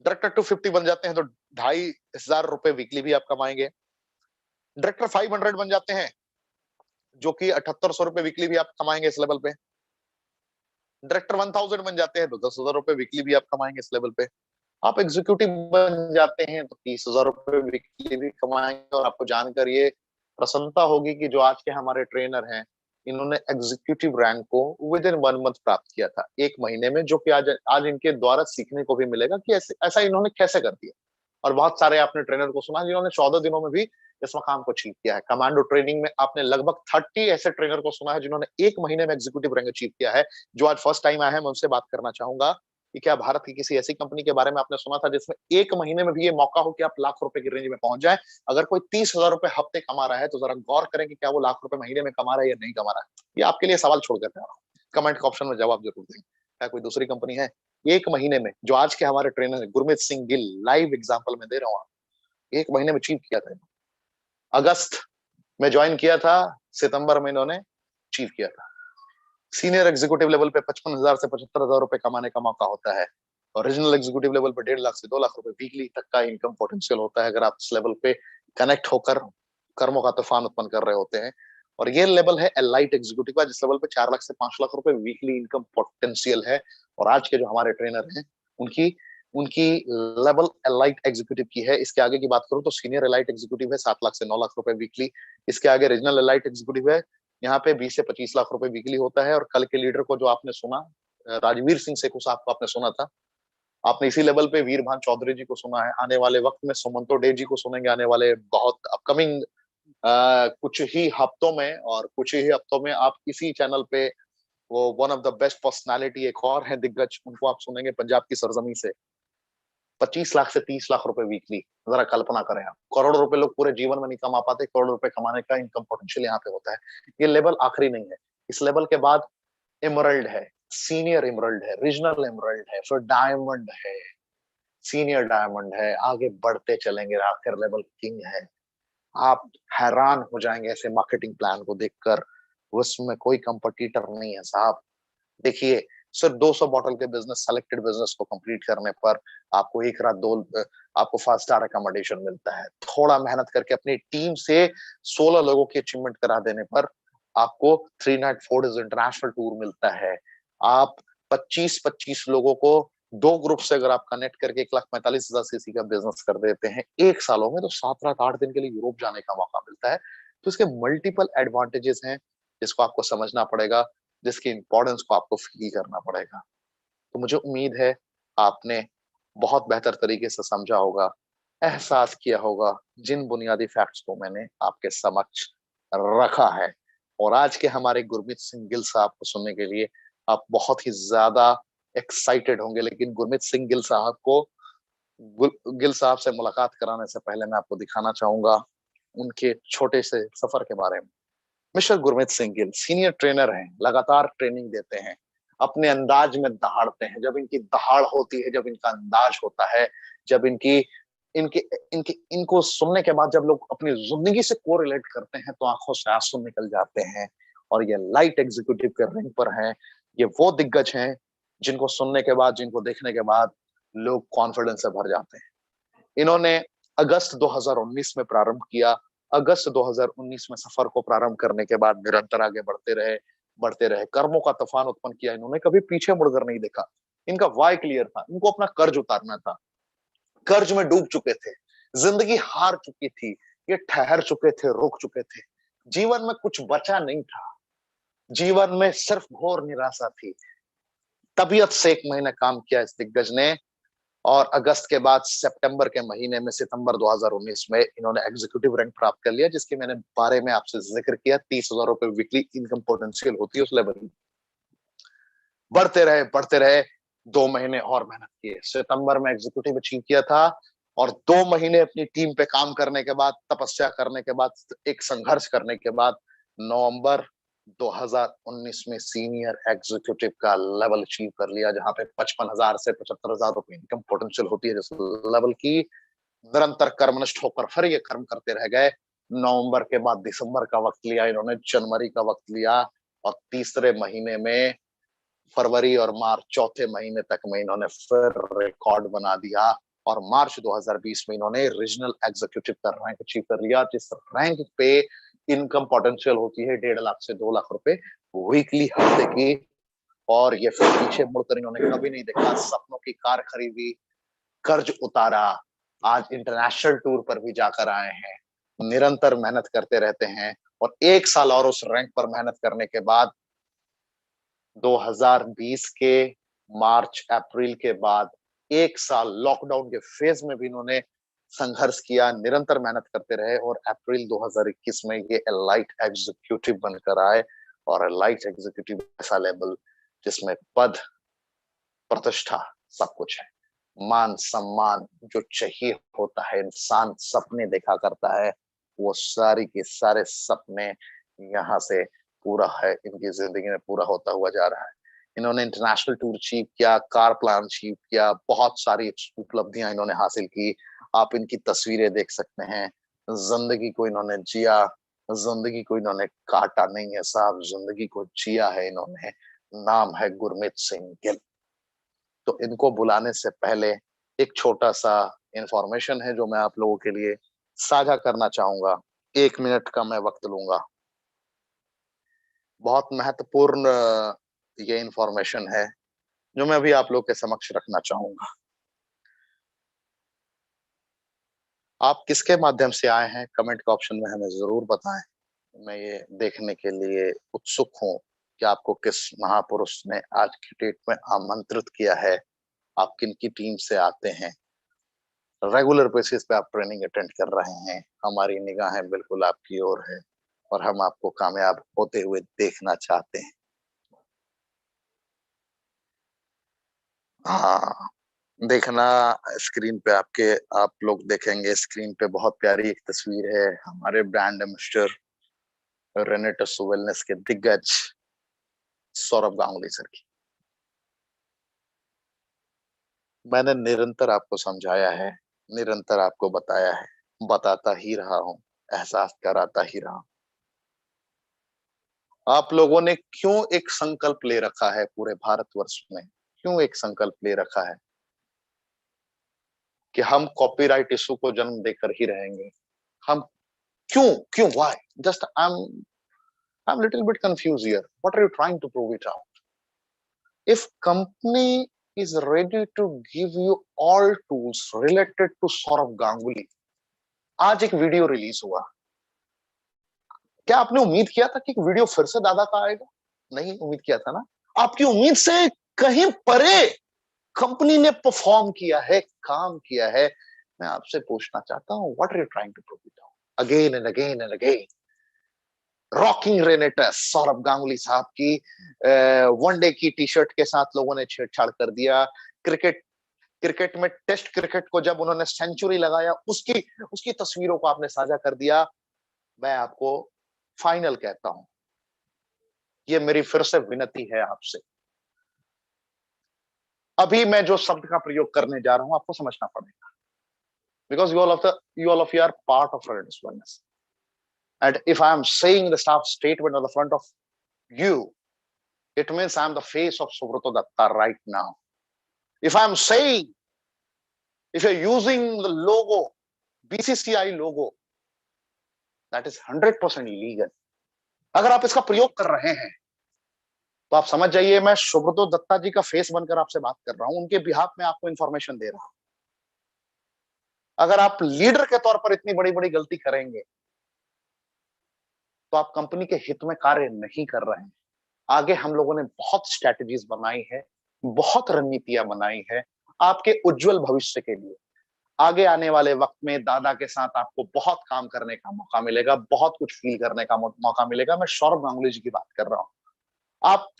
डायरेक्टर 250 बन जाते हैं तो 2500 रुपए वीकली भी आप कमाएंगे। डायरेक्टर 500 बन जाते हैं जो कि 7800 रुपए वीकली भी आप कमाएंगे इस लेवल पे। डायरेक्टर 1000 बन जाते हैं तो 10,000 रुपए वीकली भी आप कमाएंगे इस लेवल पे। आप एग्जीक्यूटिव बन जाते हैं तो 30,000 रुपए वीकली भी कमाएंगे। और आपको जानकर ये प्रसन्नता होगी कि जो आज के हमारे ट्रेनर हैं, इन्होंने एग्जीक्यूटिव रैंक को विद इन 1 मंथ प्राप्त किया था, 1 महीने में, जो कि आज आज इनके द्वारा सीखने को भी मिलेगा कि ऐसा इन्होंने कैसे कर दिया। और बहुत सारे आपने ट्रेनर को सुना जिन्होंने 14 दिनों में भी इस मकाम को अचीव किया है। कमांडो ट्रेनिंग में आपने लगभग 30 ऐसे ट्रेनर को सुना है जिन्होंने 1 महीने में एग्जीक्यूटिव रैंक अचीव किया है। जो आज फर्स्ट टाइम आया है, मैं उनसे बात करना चाहूंगा कि क्या भारत की किसी ऐसी कंपनी के बारे में आपने सुना था जिसमें 1 महीने में भी ये मौका हो कि आप लाख रुपए की रेंज में पहुंच जाए। अगर कोई 30,000 रुपए हफ्ते कमा रहा है तो जरा गौर करें कि क्या वो लाख रुपए महीने में कमा रहा है या नहीं कमा रहा है। ये आपके लिए सवाल छोड़ कर रहा हूँ, कमेंट के ऑप्शन में जवाब जरूर दें। क्या कोई दूसरी कंपनी है 1 महीने में, जो आज के हमारे ट्रेनर है गुरमीत सिंह गिल, लाइव एग्जाम्पल में दे रहा हूँ, 1 महीने में अचीव किया था। अगस्त में ज्वाइन किया था, सितंबर में इन्होंने अचीव किया था। सीनियर एग्जीक्यूटिव लेवल पे 55,000 से 75,000 रुपए कमाने का मौका होता है। और रीजनल एग्जीक्यूटिव लेवल पे 1.5 लाख से 2 लाख रुपए वीकली तक का इनकम पोटेंशियल होता है, अगर आप इस लेवल पे कनेक्ट होकर कर्मों का तूफान उत्पन्न कर रहे होते हैं। और ये लेवल है एलाइट एग्जीक्यूटिव का, जिस लेवल पे 4 लाख से 5 लाख रुपए वीकली इनकम पोटेंशियल है। और आज के जो हमारे ट्रेनर हैं, उनकी उनकी लेवल एलाइट एग्जीक्यूटिव की है। इसके आगे की बात करूं तो सीनियर एलाइट एग्जीक्यूटिव है 7 लाख से 9 लाख रुपए वीकली। इसके आगे रीजनल एलाइट एग्जीक्यूटिव है, यहाँ पे 20 से 25 लाख रुपए वीकली होता है। और कल के लीडर को जो आपने सुना, राजवीर सिंह सेखु साहब को आपने सुना था, आपने इसी लेवल पे वीरभान चौधरी जी को सुना है। आने वाले वक्त में सुमंतो डे जी को सुनेंगे, आने वाले बहुत अपकमिंग कुछ ही हफ्तों में। और कुछ ही हफ्तों में आप इसी चैनल पे वो one of the best personality एक और है दिग्गज, उनको आप सुनेंगे पंजाब की सरजमी से। 25 लाख से 30 लाख रुपए वीकली, जरा कल्पना करें आप। करोड़ रुपए लोग पूरे जीवन में नहीं कमा पाते, करोड़ रुपए कमाने का इनकम पोटेंशियल यहाँ पे होता है। ये लेवल आखिरी नहीं है, इस लेवल के बाद एमरल्ड है, सीनियर एमरल्ड है, रीजनल एमरल्ड है, फिर डायमंड है, सीनियर डायमंड है, आगे बढ़ते चलेंगे, आखिर लेवल किंग है। आप हैरान हो जाएंगे ऐसे मार्केटिंग प्लान को देखकर, उसमें कोई कंपटीटर नहीं है साहब। देखिए, सिर्फ 200 बॉटल के बिजनेस, सेलेक्टेड बिजनेस को कंप्लीट करने पर आपको एक रात दो आपको 5 स्टार अकोमोडेशन मिलता है। थोड़ा मेहनत करके अपनी टीम से 16 लोगों की अचीवमेंट करा देने पर आपको 3 नाइट 4 डेज इंटरनेशनल टूर मिलता है। आप 25-25 लोगों को 2 ग्रुप से अगर आप कनेक्ट करके 1,45,000 सीसी का बिजनेस कर देते हैं 1 सालों में, तो 7 रात 8 दिन के लिए यूरोप जाने का मौका मिलता है। तो इसके मल्टीपल एडवांटेजेस हैं, जिसको आपको समझना पड़ेगा, जिसकी इंपॉर्टेंस को आपको फील करना पड़ेगा। तो मुझे उम्मीद है आपने बहुत बेहतर तरीके से समझा होगा, एहसास किया होगा जिन बुनियादी फैक्ट्स को मैंने आपके समक्ष रखा है। और आज के हमारे गुरमीत सिंह गिल साहब को सुनने के लिए आप बहुत ही ज्यादा एक्साइटेड होंगे। लेकिन गुरमीत सिंह गिल साहब को गिल साहब से मुलाकात कराने से पहले मैं आपको दिखाना चाहूंगा उनके छोटे से सफर के बारे में। Mister Gurmeet Singh Gill senior trainer हैं, लगातार ट्रेनिंग देते हैं, अपने अंदाज में दहाड़ते हैं। जब इनकी दहाड़ होती है, जब इनका अंदाज होता है, जब इनकी इनके इनके इनको सुनने के बाद जब लोग अपनी जिंदगी से कोरिलेट करते हैं तो आंखों से आंसू निकल जाते हैं। और ये लाइट एग्जीक्यूटिव के रैंक पर हैं। ये वो दिग्गज हैं जिनको सुनने के बाद, जिनको देखने के बाद लोग कॉन्फिडेंस से भर जाते हैं। इन्होंने अगस्त 2019 में प्रारंभ किया। अगस्त 2019 में सफर को प्रारंभ करने के बाद निरंतर आगे बढ़ते रहे, कर्मों का तूफान उत्पन्न किया। इन्होंने कभी पीछे मुड़कर नहीं देखा। इनका वाय क्लियर था, इनको अपना कर्ज उतारना था। कर्ज में डूब चुके थे, जिंदगी हार चुकी थी, ये ठहर चुके थे, रुक चुके थे। जीवन में कुछ बचा नहीं था, जीवन में सिर्फ घोर निराशा थी। तबीयत से 1 महीना काम किया इस दिग्गज ने, और अगस्त के बाद सितंबर के महीने में, सितंबर 2019 में इन्होंने एग्जीक्यूटिव रैंक प्राप्त कर लिया, जिसके मैंने बारे में आपसे जिक्र किया। 30,000 रुपए वीकली इनकम पोटेंशियल होती है उस लेवल की। बढ़ते रहे 2 महीने और मेहनत किए, सितंबर में एग्जीक्यूटिव अचीव किया था, और 2 महीने अपनी टीम पे काम करने के बाद, तपस्या करने के बाद, एक संघर्ष करने के बाद, नवंबर 2019 में सीनियर एग्जीक्यूटिव का लेवल अचीव कर लिया, जहां पे 55,000 से 75,000 रुपए इनकम पोटेंशियल होती है जिस लेवल की। निरंतर कर्मनिष्ठ होकर फिर ये कर्म करते रह गए। नवंबर के बाद दिसंबर का वक्त लिया इन्होंने, जनवरी का वक्त लिया, और तीसरे महीने में, फरवरी और मार्च, चौथे महीने तक में इन्होंने फिर रिकॉर्ड बना दिया, और मार्च 2020 में इन्होंने रीजनल एग्जीक्यूटिव का रैंक अचीव कर लिया, जिस रैंक पे इनकम पोटेंशियल होती है 1.5 लाख से 2 लाख रुपए वीकली, हफ्ते की। और ये फिर पीछे मुड़कर इन्होंने कभी नहीं देखा, सपनों की कार खरीदी, कर्ज उतारा, आज इंटरनेशनल टूर पर भी जाकर आए हैं, निरंतर मेहनत करते रहते हैं। और 1 साल और उस रैंक पर मेहनत करने के बाद 2020 के मार्च अप्रैल के बाद 1 साल लॉकडाउन के फेज में भी इन्होंने संघर्ष किया, निरंतर मेहनत करते रहे, और अप्रैल 2021 में ये एलाइट एग्जीक्यूटिव बनकर आए। और एलाइट एग्जीक्यूटिव ऐसा लेवल जिसमें पद, प्रतिष्ठा, सब कुछ है, मान सम्मान जो चाहिए होता है, इंसान सपने देखा करता है, वो सारी के सारे सपने यहाँ से पूरा है, इनकी जिंदगी में पूरा होता हुआ जा रहा है। इन्होंने इंटरनेशनल टूर अचीव किया, कार प्लान अचीव किया, बहुत सारी उपलब्धियां इन्होंने हासिल की। आप इनकी तस्वीरें देख सकते हैं। जिंदगी को इन्होंने जिया, जिंदगी को इन्होंने काटा नहीं है साहब, जिंदगी को जिया है इन्होंने। नाम है गुरमीत सिंह गिल। तो इनको बुलाने से पहले एक छोटा सा इंफॉर्मेशन है जो मैं आप लोगों के लिए साझा करना चाहूंगा। 1 मिनट का मैं वक्त लूंगा। बहुत महत्वपूर्ण ये इंफॉर्मेशन है जो मैं अभी आप लोग के समक्ष रखना चाहूंगा। आप किसके माध्यम से आए हैं, कमेंट के ऑप्शन में हमें जरूर बताएं। मैं ये देखने के लिए उत्सुक हूं कि आपको किस महापुरुष ने आज की डेट में आमंत्रित किया है, आप किन की टीम से आते हैं, रेगुलर बेसिस पे आप ट्रेनिंग अटेंड कर रहे हैं। हमारी निगाहें बिल्कुल आपकी ओर है, और हम आपको कामयाब होते हुए देखना चाहते हैं। हाँ, देखना स्क्रीन पे आपके, आप लोग देखेंगे स्क्रीन पे बहुत प्यारी एक तस्वीर है हमारे ब्रांड एम्बेसडर रेनेटस वेलनेस के दिग्गज सौरभ गांगुली सर की। मैंने निरंतर आपको समझाया है, निरंतर आपको बताया है, बताता ही रहा हूं, एहसास कराता ही रहा हूं। आप लोगों ने क्यों एक संकल्प ले रखा है पूरे भारतवर्ष में, क्यों एक संकल्प ले रखा है कि हम कॉपीराइट इशू को जन्म देकर ही रहेंगे? हम क्यों क्यों why? Just I'm little bit confused here. What are you trying to prove it out? If company is ready to give you all tools related to Saurabh Ganguly, आज एक वीडियो रिलीज हुआ। क्या आपने उम्मीद किया था कि वीडियो फिर से दादा का आएगा? नहीं उम्मीद किया था ना। आपकी उम्मीद से कहीं परे कंपनी ने परफॉर्म किया है, काम किया है। मैं आपसे पूछना चाहता हूं, what are you trying to prove it out again and again and again? Rocking Renatus Sourav Ganguly साहब की वनडे की टी शर्ट के साथ लोगों ने छेड़छाड़ कर दिया। क्रिकेट में टेस्ट क्रिकेट को जब उन्होंने सेंचुरी लगाया, उसकी उसकी तस्वीरों को आपने साझा कर दिया। मैं आपको फाइनल कहता हूं, ये मेरी फिर से विनती है आपसे। अभी मैं जो शब्द का प्रयोग करने जा रहा हूं आपको समझना पड़ेगा, because you all of you are part of Renaissance Wellness. And if I am saying the staff statement on the front of you, it means I'm the face of Subrata Datta right now. If I'm saying, if you're using the logo, BCCI logo, that is 100% illegal. अगर आप इसका प्रयोग कर रहे हैं तो आप समझ जाइए मैं सुब्रतो दत्ता जी का फेस बनकर आपसे बात कर रहा हूं, उनके बिहाफ में आपको इंफॉर्मेशन दे रहा हूं। अगर आप लीडर के तौर पर इतनी बड़ी बड़ी गलती करेंगे तो आप कंपनी के हित में कार्य नहीं कर रहे हैं। आगे हम लोगों ने बहुत स्ट्रैटेजीज बनाई है, बहुत रणनीतियां बनाई है आपके उज्जवल भविष्य के लिए। आगे आने वाले वक्त में दादा के साथ आपको बहुत काम करने का मौका मिलेगा, बहुत कुछ फील करने का मौका मिलेगा। मैं सौरभ गांगुली जी की बात कर रहा हूं। आप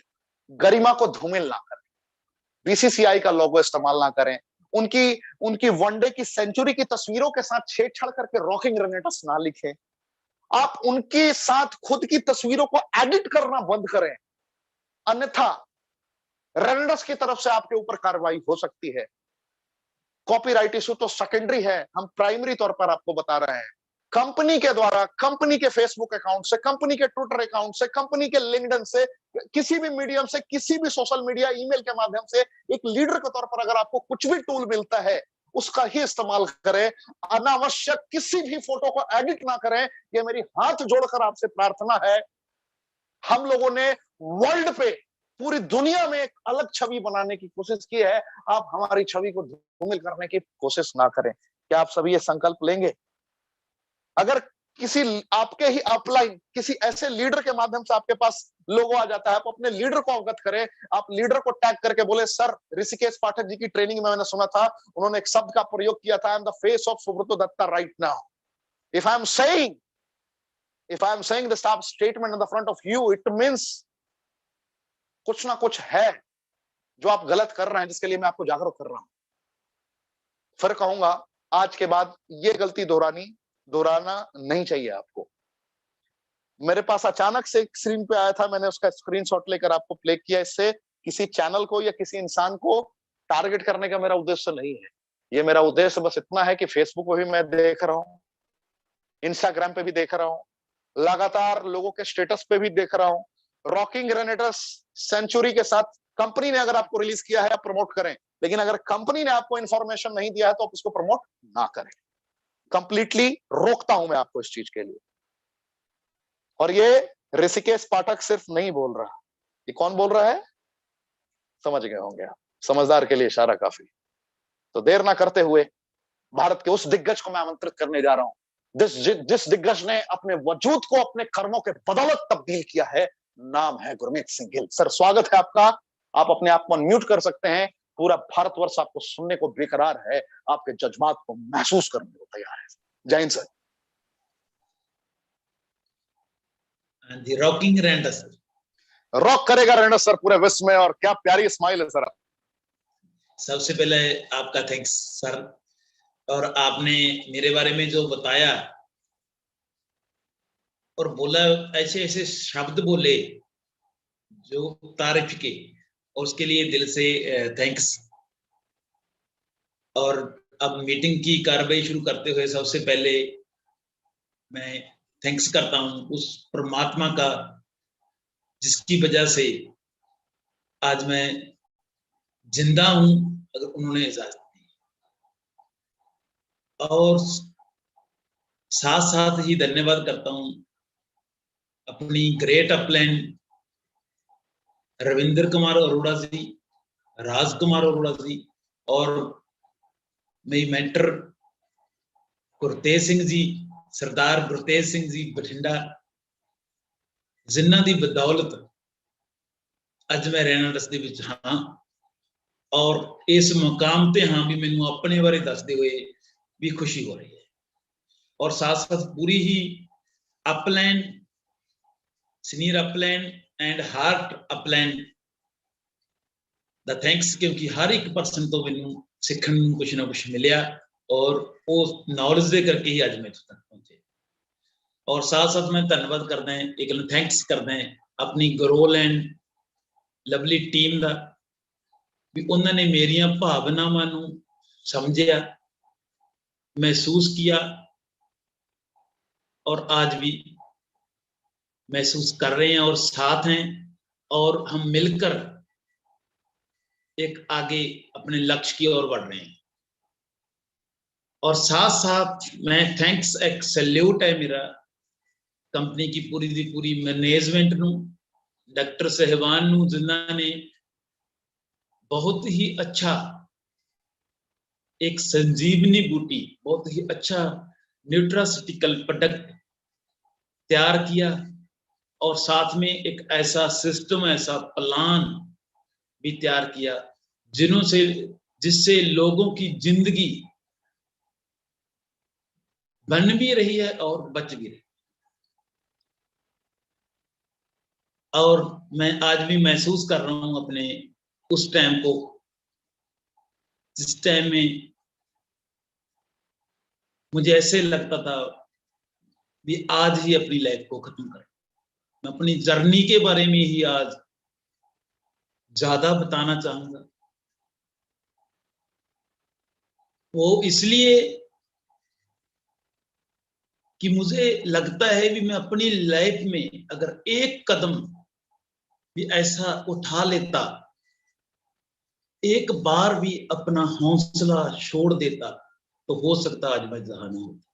गरिमा को धूमिल ना करें, बीसीसीआई का लोगो इस्तेमाल ना करें, उनकी वनडे की सेंचुरी की तस्वीरों के साथ छेड़छाड़ करके रॉकिंग रेनेटर्स ना लिखें। आप उनके साथ खुद की तस्वीरों को एडिट करना बंद करें, अन्यथा रेनेटर्स की तरफ से आपके ऊपर कार्रवाई हो सकती है। कॉपीराइट इशू तो सेकेंडरी है, हम प्राइमरी तौर पर आपको बता रहे हैं। कंपनी के द्वारा, कंपनी के फेसबुक अकाउंट से, कंपनी के ट्विटर अकाउंट से, कंपनी के लिंक्डइन से, किसी भी मीडियम से, किसी भी सोशल मीडिया ईमेल के माध्यम से एक लीडर के तौर पर अगर आपको कुछ भी टूल मिलता है उसका ही इस्तेमाल करें। अनावश्यक किसी भी फोटो को एडिट ना करें। ये मेरी हाथ जोड़कर आपसे प्रार्थना है। हम लोगों ने वर्ल्ड पे, पूरी दुनिया में एक अलग छवि बनाने की कोशिश की है। आप हमारी छवि को धूमिल करने की कोशिश ना करें। क्या आप सभी ये संकल्प लेंगे? अगर किसी आपके ही अपलाइन किसी ऐसे लीडर के माध्यम से आपके पास लोगो आ जाता है, आप अपने लीडर को अवगत करें। आप लीडर को टैग करके बोले, सर ऋषिकेश पाठक जी की ट्रेनिंग में मैंने सुना था, उन्होंने एक शब्द का प्रयोग किया था, I am the face of Subrato Dutta right now. If I am saying the statement in the front of you, it means कुछ ना कुछ है जो आप गलत कर रहे हैं, जिसके लिए मैं आपको जागरूक कर रहा हूं। फिर कहूंगा, आज के बाद ये गलती दोहराना नहीं चाहिए आपको। मेरे पास अचानक से एक स्क्रीन पे आया था, मैंने उसका स्क्रीनशॉट लेकर आपको प्ले किया। इससे किसी चैनल को या किसी इंसान को टारगेट करने का मेरा उद्देश्य नहीं है। ये मेरा उद्देश्य बस इतना है कि फेसबुक पे भी मैं देख रहा हूं, इंस्टाग्राम पे भी देख रहा हूं, लगातार लोगों के स्टेटस पे भी देख रहा हूं। रॉकिंग रेनेटर्स सेंचुरी के साथ कंपनी ने अगर आपको रिलीज किया है, आप प्रमोट करें, लेकिन अगर कंपनी ने आपको इंफॉर्मेशन नहीं दिया है तो आप उसको प्रमोट ना करें। कंप्लीटली रोकता हूं मैं आपको इस चीज के लिए। और ये ऋषिकेश पाठक सिर्फ नहीं बोल रहा, ये कौन बोल रहा है? समझ गए होंगे आप। समझदार के लिए इशारा काफी। तो देर ना करते हुए भारत के उस दिग्गज को मैं आमंत्रित करने जा रहा हूं जिस दिग्गज ने अपने वजूद को अपने कर्मों के बदौलत तब्दील किया है। नाम है गुरमीत सिंह गिल। सर स्वागत है आपका। आप अपने आप को अनम्यूट कर सकते हैं। पूरा भारतवर्ष आपको सुनने को बेकरार है, आपके जज्बात को महसूस करने को तैयार है। जय Hind sir. Rocking render sir, rock करेगा रेंडर सर पूरे विश्व में। और क्या प्यारी स्माइल है सर। सबसे पहले आपका थैंक्स सर। और आपने मेरे बारे में जो बताया और बोला, ऐसे ऐसे शब्द बोले जो तारीफ के, और उसके लिए दिल से थैंक्स। और अब मीटिंग की कार्रवाई शुरू करते हुए सबसे पहले मैं थैंक्स करता हूं उस परमात्मा का जिसकी वजह से आज मैं जिंदा हूं, अगर उन्होंने इजाजत दी। और साथ साथ ही धन्यवाद करता हूं अपनी ग्रेट अपलैंड रविंद्र कुमार अरोड़ा जी, राजकुमार अरोड़ा जी, और मेरी मेंटर गुरतेज सिंह जी, सरदार गुरतेज सिंह जी बठिंडा, जिन्हां दी बदौलत अज मैं रेनाडस दे विच हां और इस मुकाम ते हां भी मैनू अपने बारे दसदे हुए भी खुशी हो रही है। और साथ साथ पूरी ही upline, senior upline and heart upline दा थैंक्स, क्योंकि हर एक पर्सन तो मैनू सीखण नूं कुछ ना कुछ मिलिया और उस नॉलेज दे करके ही अज मैं इत्थे तक पहुंचे। और साथ साथ मैं धन्यवाद करदा है, एक थैंक्स करदा है अपनी ग्रोल एंड लवली टीम दा भी उन्होंने मेरिया भावनावां नूं समझिया, महसूस किया और आज भी महसूस कर रहे हैं और साथ हैं, और हम मिलकर एक आगे अपने लक्ष्य की ओर बढ़ रहे हैं। और साथ साथ मैं थैंक्स एक सैल्यूट है मेरा कंपनी की पूरी दी पूरी मैनेजमेंट नू, डॉक्टर सहवान नू, जिन्होंने बहुत ही अच्छा एक संजीवनी बूटी, बहुत ही अच्छा न्यूट्रासिटिकल प्रोडक्ट तैयार किया, और साथ में एक ऐसा सिस्टम, ऐसा प्लान भी तैयार किया जिससे लोगों की जिंदगी बन भी रही है और बच भी रही है। और मैं आज भी महसूस कर रहा हूं अपने उस टाइम को, जिस टाइम में मुझे ऐसे लगता था कि आज ही अपनी लाइफ को खत्म कर। मैं अपनी जर्नी के बारे में ही आज ज्यादा बताना चाहूंगा। वो इसलिए कि मुझे लगता है कि मैं अपनी लाइफ में अगर एक कदम भी ऐसा उठा लेता, एक बार भी अपना हौसला छोड़ देता, तो हो सकता आज मैं जहां ना होता।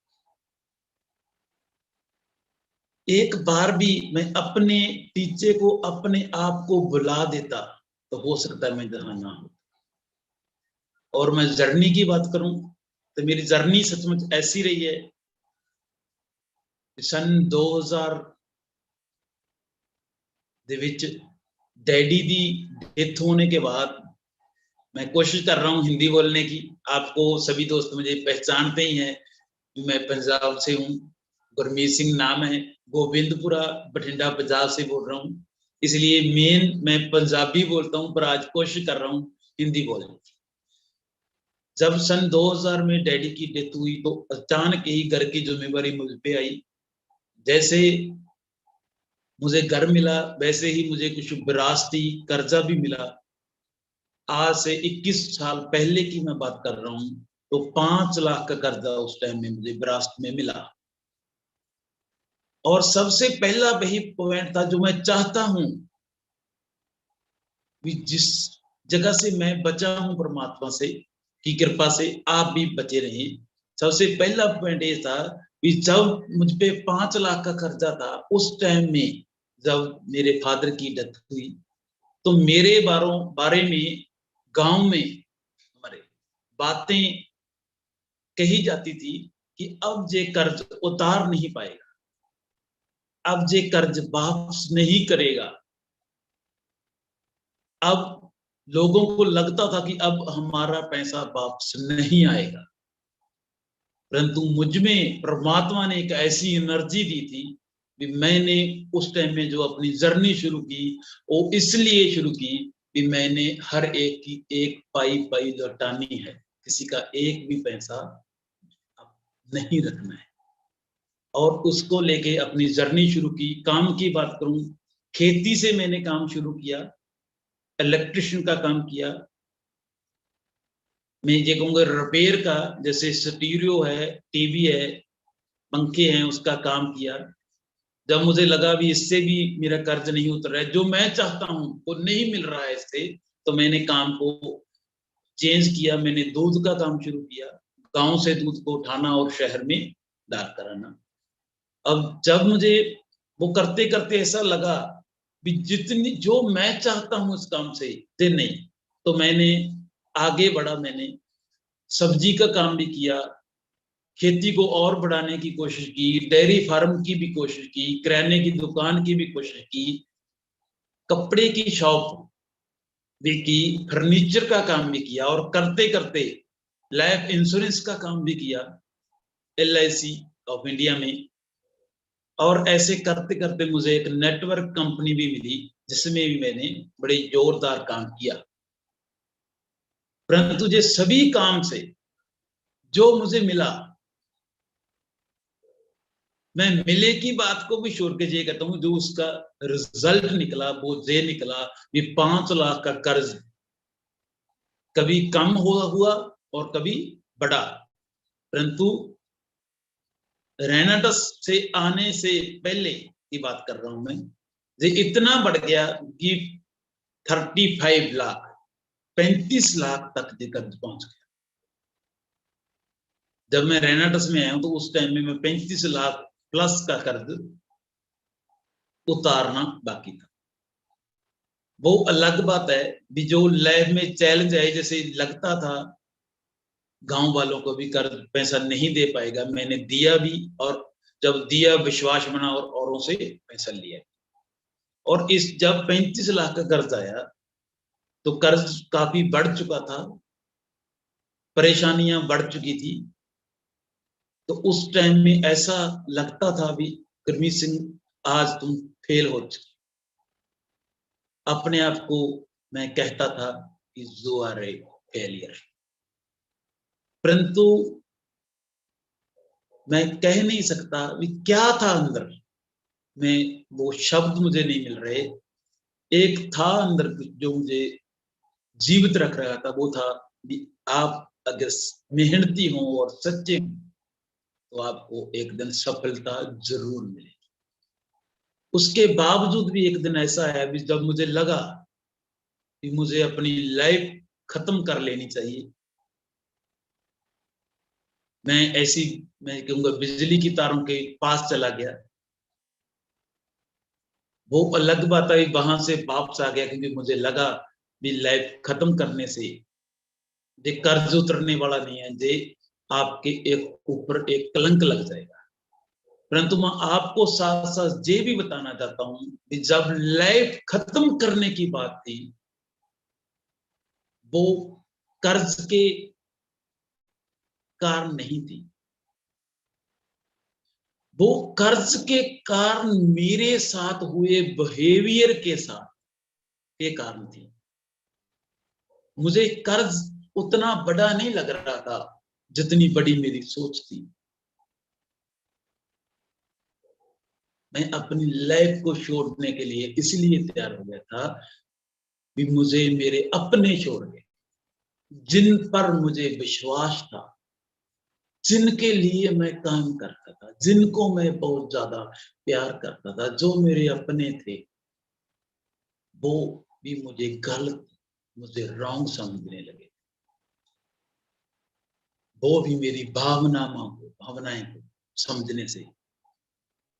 एक बार भी मैं अपने टीचे को, अपने आप को बुला देता, तो हो सकता है मैं जहां ना होता। और मैं जर्नी की बात करूं तो मेरी जर्नी सचमुच ऐसी रही है। सन 2000 ਦੇ ਵਿੱਚ डैडी दी डेथ होने के बाद मैं कोशिश कर रहा हूँ हिंदी बोलने की। आपको सभी दोस्त मुझे पहचानते ही हैं, मैं पंजाब से हूँ, गुरमीत सिंह नाम है, गोबिंदपुरा बठिंडा पंजाब से बोल रहा हूँ, इसलिए मेन मैं पंजाबी बोलता हूँ, पर आज कोशिश कर रहा हूँ हिंदी बोलने की। जब सन 2000 में डैडी की डेथ हुई तो अचानक ही घर की जिम्मेवारी मुझ पे आई। जैसे मुझे घर मिला वैसे ही मुझे कुछ विरासती कर्जा भी मिला। आज से 21 साल पहले की मैं बात कर रहा हूं, तो 5 लाख का कर्जा उस टाइम में मुझे विरासत में मिला। और सबसे पहला वही पॉइंट था जो मैं चाहता हूं कि जिस जगह से मैं बचा हूं परमात्मा से की कृपा से आप भी बचे रहें। सबसे पहला पॉइंट ये था कि जब मुझ पे 5 लाख का कर्जा था, उस टाइम में जब मेरे फादर की डेथ हुई, तो मेरे बारे में गांव में हमारे बातें कही जाती थी कि अब जे कर्ज उतार नहीं पाएगा, अब जे कर्ज वापस नहीं करेगा। अब लोगों को लगता था कि अब हमारा पैसा वापस नहीं आएगा, परंतु मुझ में परमात्मा ने एक ऐसी एनर्जी दी थी कि मैंने उस टाइम में जो अपनी जर्नी शुरू की, वो इसलिए शुरू की कि मैंने हर एक की एक पाई पाई लौटानी है, किसी का एक भी पैसा नहीं रखना है। और उसको लेके अपनी जर्नी शुरू की। काम की बात करूं, खेती से मैंने काम शुरू किया, इलेक्ट्रिशियन का काम किया, मैं ये कहूंगा रिपेयर का, जैसे स्टीरियो है, टीवी है, पंखे हैं, उसका काम किया। जब मुझे लगा भी इससे भी मेरा कर्ज नहीं उतर रहा है, जो मैं चाहता हूं वो नहीं मिल रहा है इससे, तो मैंने काम को चेंज किया। मैंने दूध का काम शुरू किया, गांव से दूध को उठाना और शहर में दार कराना। अब जब मुझे वो करते करते ऐसा लगा कि जितनी जो मैं चाहता हूं इस काम से दे नहीं, तो मैंने आगे बढ़ा। मैंने सब्जी का काम भी किया, खेती को और बढ़ाने की कोशिश की, डेयरी फार्म की भी कोशिश की, किराने की दुकान की भी कोशिश की, कपड़े की शॉप भी की, फर्नीचर का काम भी किया, और करते करते लाइफ इंश्योरेंस का काम भी किया LIC ऑफ इंडिया में। और ऐसे करते करते मुझे एक नेटवर्क कंपनी भी मिली, जिसमें भी मैंने बड़े जोरदार काम किया। परंतु ये सभी काम से जो मुझे मिला, मैं मिले की बात को भी छोड़ के ये कहता हूं, जो उसका रिजल्ट निकला वो ये निकला कि 5 लाख का कर्ज कभी कम हुआ और कभी बढ़ा। परंतु रेनाटस से आने से पहले की बात कर रहा हूं मैं, ये इतना बढ़ गया कि 35 लाख 35 लाख तक ये कर्ज पहुंच गया। जब मैं रेनाटस में आया हूं तो उस टाइम में मैं 35 लाख प्लस का कर्ज उतारना बाकी था। वो अलग बात है भी जो लाइफ में चैलेंज है, जैसे लगता था गांव वालों को भी कर्ज पैसा नहीं दे पाएगा, मैंने दिया भी, और जब दिया विश्वास बना और औरों से पैसा लिया। और इस जब 35 लाख का कर्ज आया तो कर्ज काफी बढ़ चुका था, परेशानियां बढ़ चुकी थी। तो उस टाइम में ऐसा लगता था भी गुरमीत सिंह आज तुम फेल हो चुके। अपने आप को मैं कहता था कि यू आर ए फेलियर, परंतु मैं कह नहीं सकता भी क्या था अंदर में, वो शब्द मुझे नहीं मिल रहे। एक था अंदर जो मुझे जीवित रख रहा था, वो था कि आप अगर मेहनती हो और सच्चे हो तो आपको एक दिन सफलता जरूर मिलेगी। उसके बावजूद भी एक दिन ऐसा है भी जब मुझे लगा कि मुझे अपनी लाइफ खत्म कर लेनी चाहिए, मैं कहूंगा बिजली की तारों के पास चला गया। वो अलग बात है, वहां से वापस आ गया क्योंकि मुझे लगा भी लाइफ खत्म करने से ये कर्ज उतरने वाला नहीं है, ये आपके एक ऊपर एक कलंक लग जाएगा। परंतु मैं आपको साथ साथ ये भी बताना चाहता हूं कि जब लाइफ खत्म करने की बात थी, वो कर्ज के कारण नहीं थी, वो कर्ज के कारण मेरे साथ हुए बिहेवियर के साथ के कारण थी। मुझे कर्ज उतना बड़ा नहीं लग रहा था जितनी बड़ी मेरी सोच थी। मैं अपनी लाइफ को छोड़ने के लिए इसलिए तैयार हो गया था कि मुझे मेरे अपने छोड़ गए, जिन पर मुझे विश्वास था, जिनके लिए मैं काम करता था, जिनको मैं बहुत ज्यादा प्यार करता था, जो मेरे अपने थे, वो भी मुझे गलत, मुझे रॉन्ग समझने लगे। वो भी मेरी भावनाएं को समझने से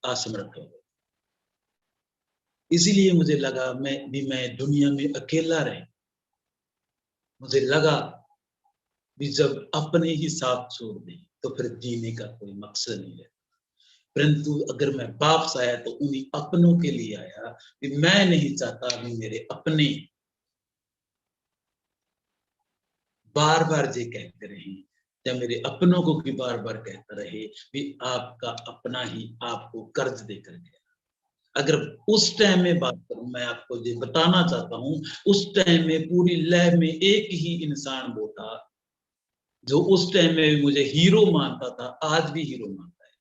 असमर्थ हो गए। इसीलिए मुझे लगा मैं दुनिया में अकेला रह, मुझे लगा भी जब अपने ही साथ छोड़ दें तो फिर जीने का कोई मकसद नहीं है। परंतु अगर मैं वापस आया तो उन्हीं अपनों के लिए आया कि मैं नहीं चाहता भी मेरे अपने बार बार ये कहते रहे, या मेरे अपनों को भी बार बार कहता रहे भी आपका अपना ही आपको कर्ज देकर गया। अगर उस टाइम में बात करूं, मैं आपको ये बताना चाहता हूं, उस टाइम में पूरी लैब में एक ही इंसान वो था जो उस टाइम में भी मुझे हीरो मानता था, आज भी हीरो मानता है।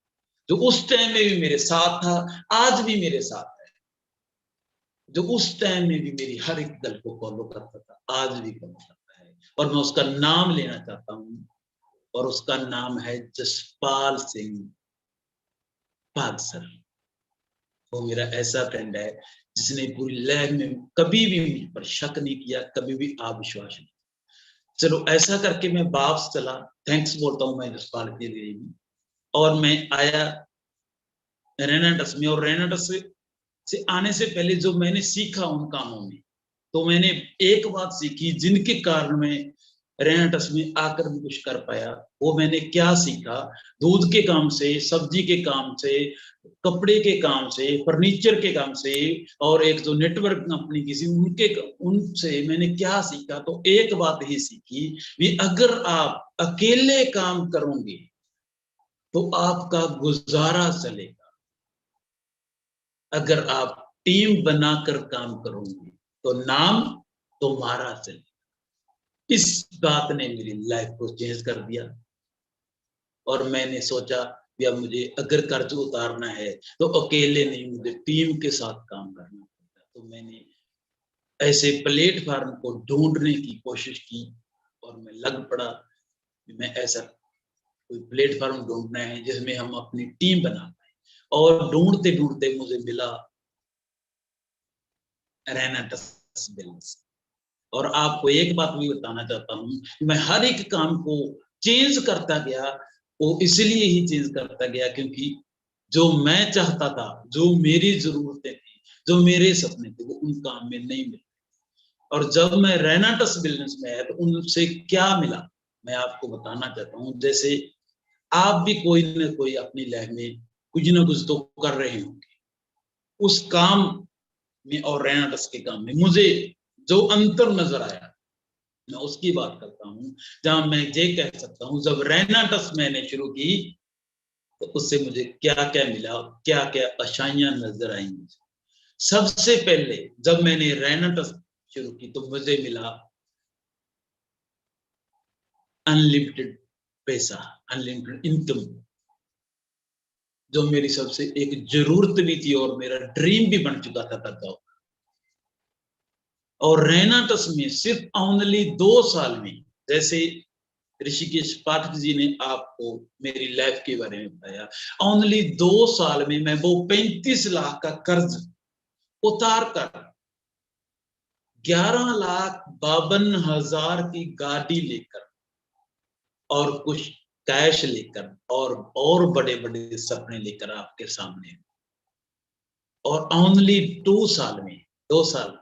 जो उस टाइम में भी मेरे साथ था, आज भी मेरे साथ है। जो उस टाइम में भी मेरी हर एक गल को फॉलो करता था, आज भी फॉलो करता है। और मैं उसका नाम लेना चाहता हूं, और उसका नाम है जसपाल सिंह भागसर। वो मेरा ऐसा फ्रेंड है जिसने पूरी लाइफ में कभी भी मुझ पर शक नहीं किया, कभी भी अविश्वास नहीं। चलो ऐसा करके मैं वापस चला, थैंक्स बोलता हूँ मैं जसपाल के लिए भी। और मैं आया रेनाटस में, और रेनाटस से आने से पहले जो मैंने सीखा उन कामों में, तो मैंने एक बात सीखी जिनके कारण मैं रेनाटस में आकर भी कुछ कर पाया। वो मैंने क्या सीखा? दूध के काम से, सब्जी के काम से, कपड़े के काम से, फर्नीचर के काम से, और एक जो नेटवर्क कंपनी की थी उनसे मैंने क्या सीखा? तो एक बात ही सीखी कि अगर आप अकेले काम करोगे तो आपका गुजारा चलेगा, अगर आप टीम बनाकर काम करोगे तो नाम तुम्हारा चलेगा। इस बात ने मेरी लाइफ को चेंज कर दिया। और मैंने सोचा कि अब मुझे अगर कर्ज उतारना है तो अकेले नहीं, मुझे टीम के साथ काम करना पड़ेगा। तो मैंने ऐसे प्लेटफॉर्म को ढूंढने की कोशिश की, और मैं लग पड़ा कि मैं ऐसा कोई प्लेटफॉर्म ढूंढना है जिसमें हम अपनी टीम बना पाए। और ढूंढते ढूंढते मुझे मिला रेनाटस बिल्स। और आपको एक बात भी बताना चाहता हूँ, मैं हर एक काम को चेंज करता गया, वो इसलिए ही चेंज करता गया क्योंकि जो मैं चाहता था, जो मेरी जरूरतें थी, जो मेरे सपने थे, वो उन काम में नहीं मिले। और जब मैं रेनाटस बिजनेस में आया तो उनसे क्या मिला मैं आपको बताना चाहता हूँ। जैसे आप भी कोई ना कोई अपनी लाइफ में कुछ ना कुछ तो कर रहे होंगे, उस काम में और रेनाटस के काम में मुझे जो अंतर नजर आया, मैं उसकी बात करता हूँ। जहां मैं ये कह सकता हूँ, जब रेनाटस मैंने शुरू की तो उससे मुझे क्या क्या मिला, क्या क्या आशाइयां नजर आई मुझे। सबसे पहले जब मैंने रेनाटस शुरू की तो मुझे मिला अनलिमिटेड पैसा, अनलिमिटेड इनकम, जो मेरी सबसे एक जरूरत भी थी और मेरा ड्रीम भी बन चुका था तब। और रेनाटस में सिर्फ ओनली 2 साल में, जैसे ऋषिकेश पाठक जी ने आपको मेरी लाइफ के बारे में बताया, ओनली 2 साल में मैं वो 35 लाख का कर्ज उतार कर 11,52,000 की गाड़ी लेकर और कुछ कैश लेकर और बड़े बड़े सपने लेकर आपके सामने, और ओनली 2 साल में, 2 साल,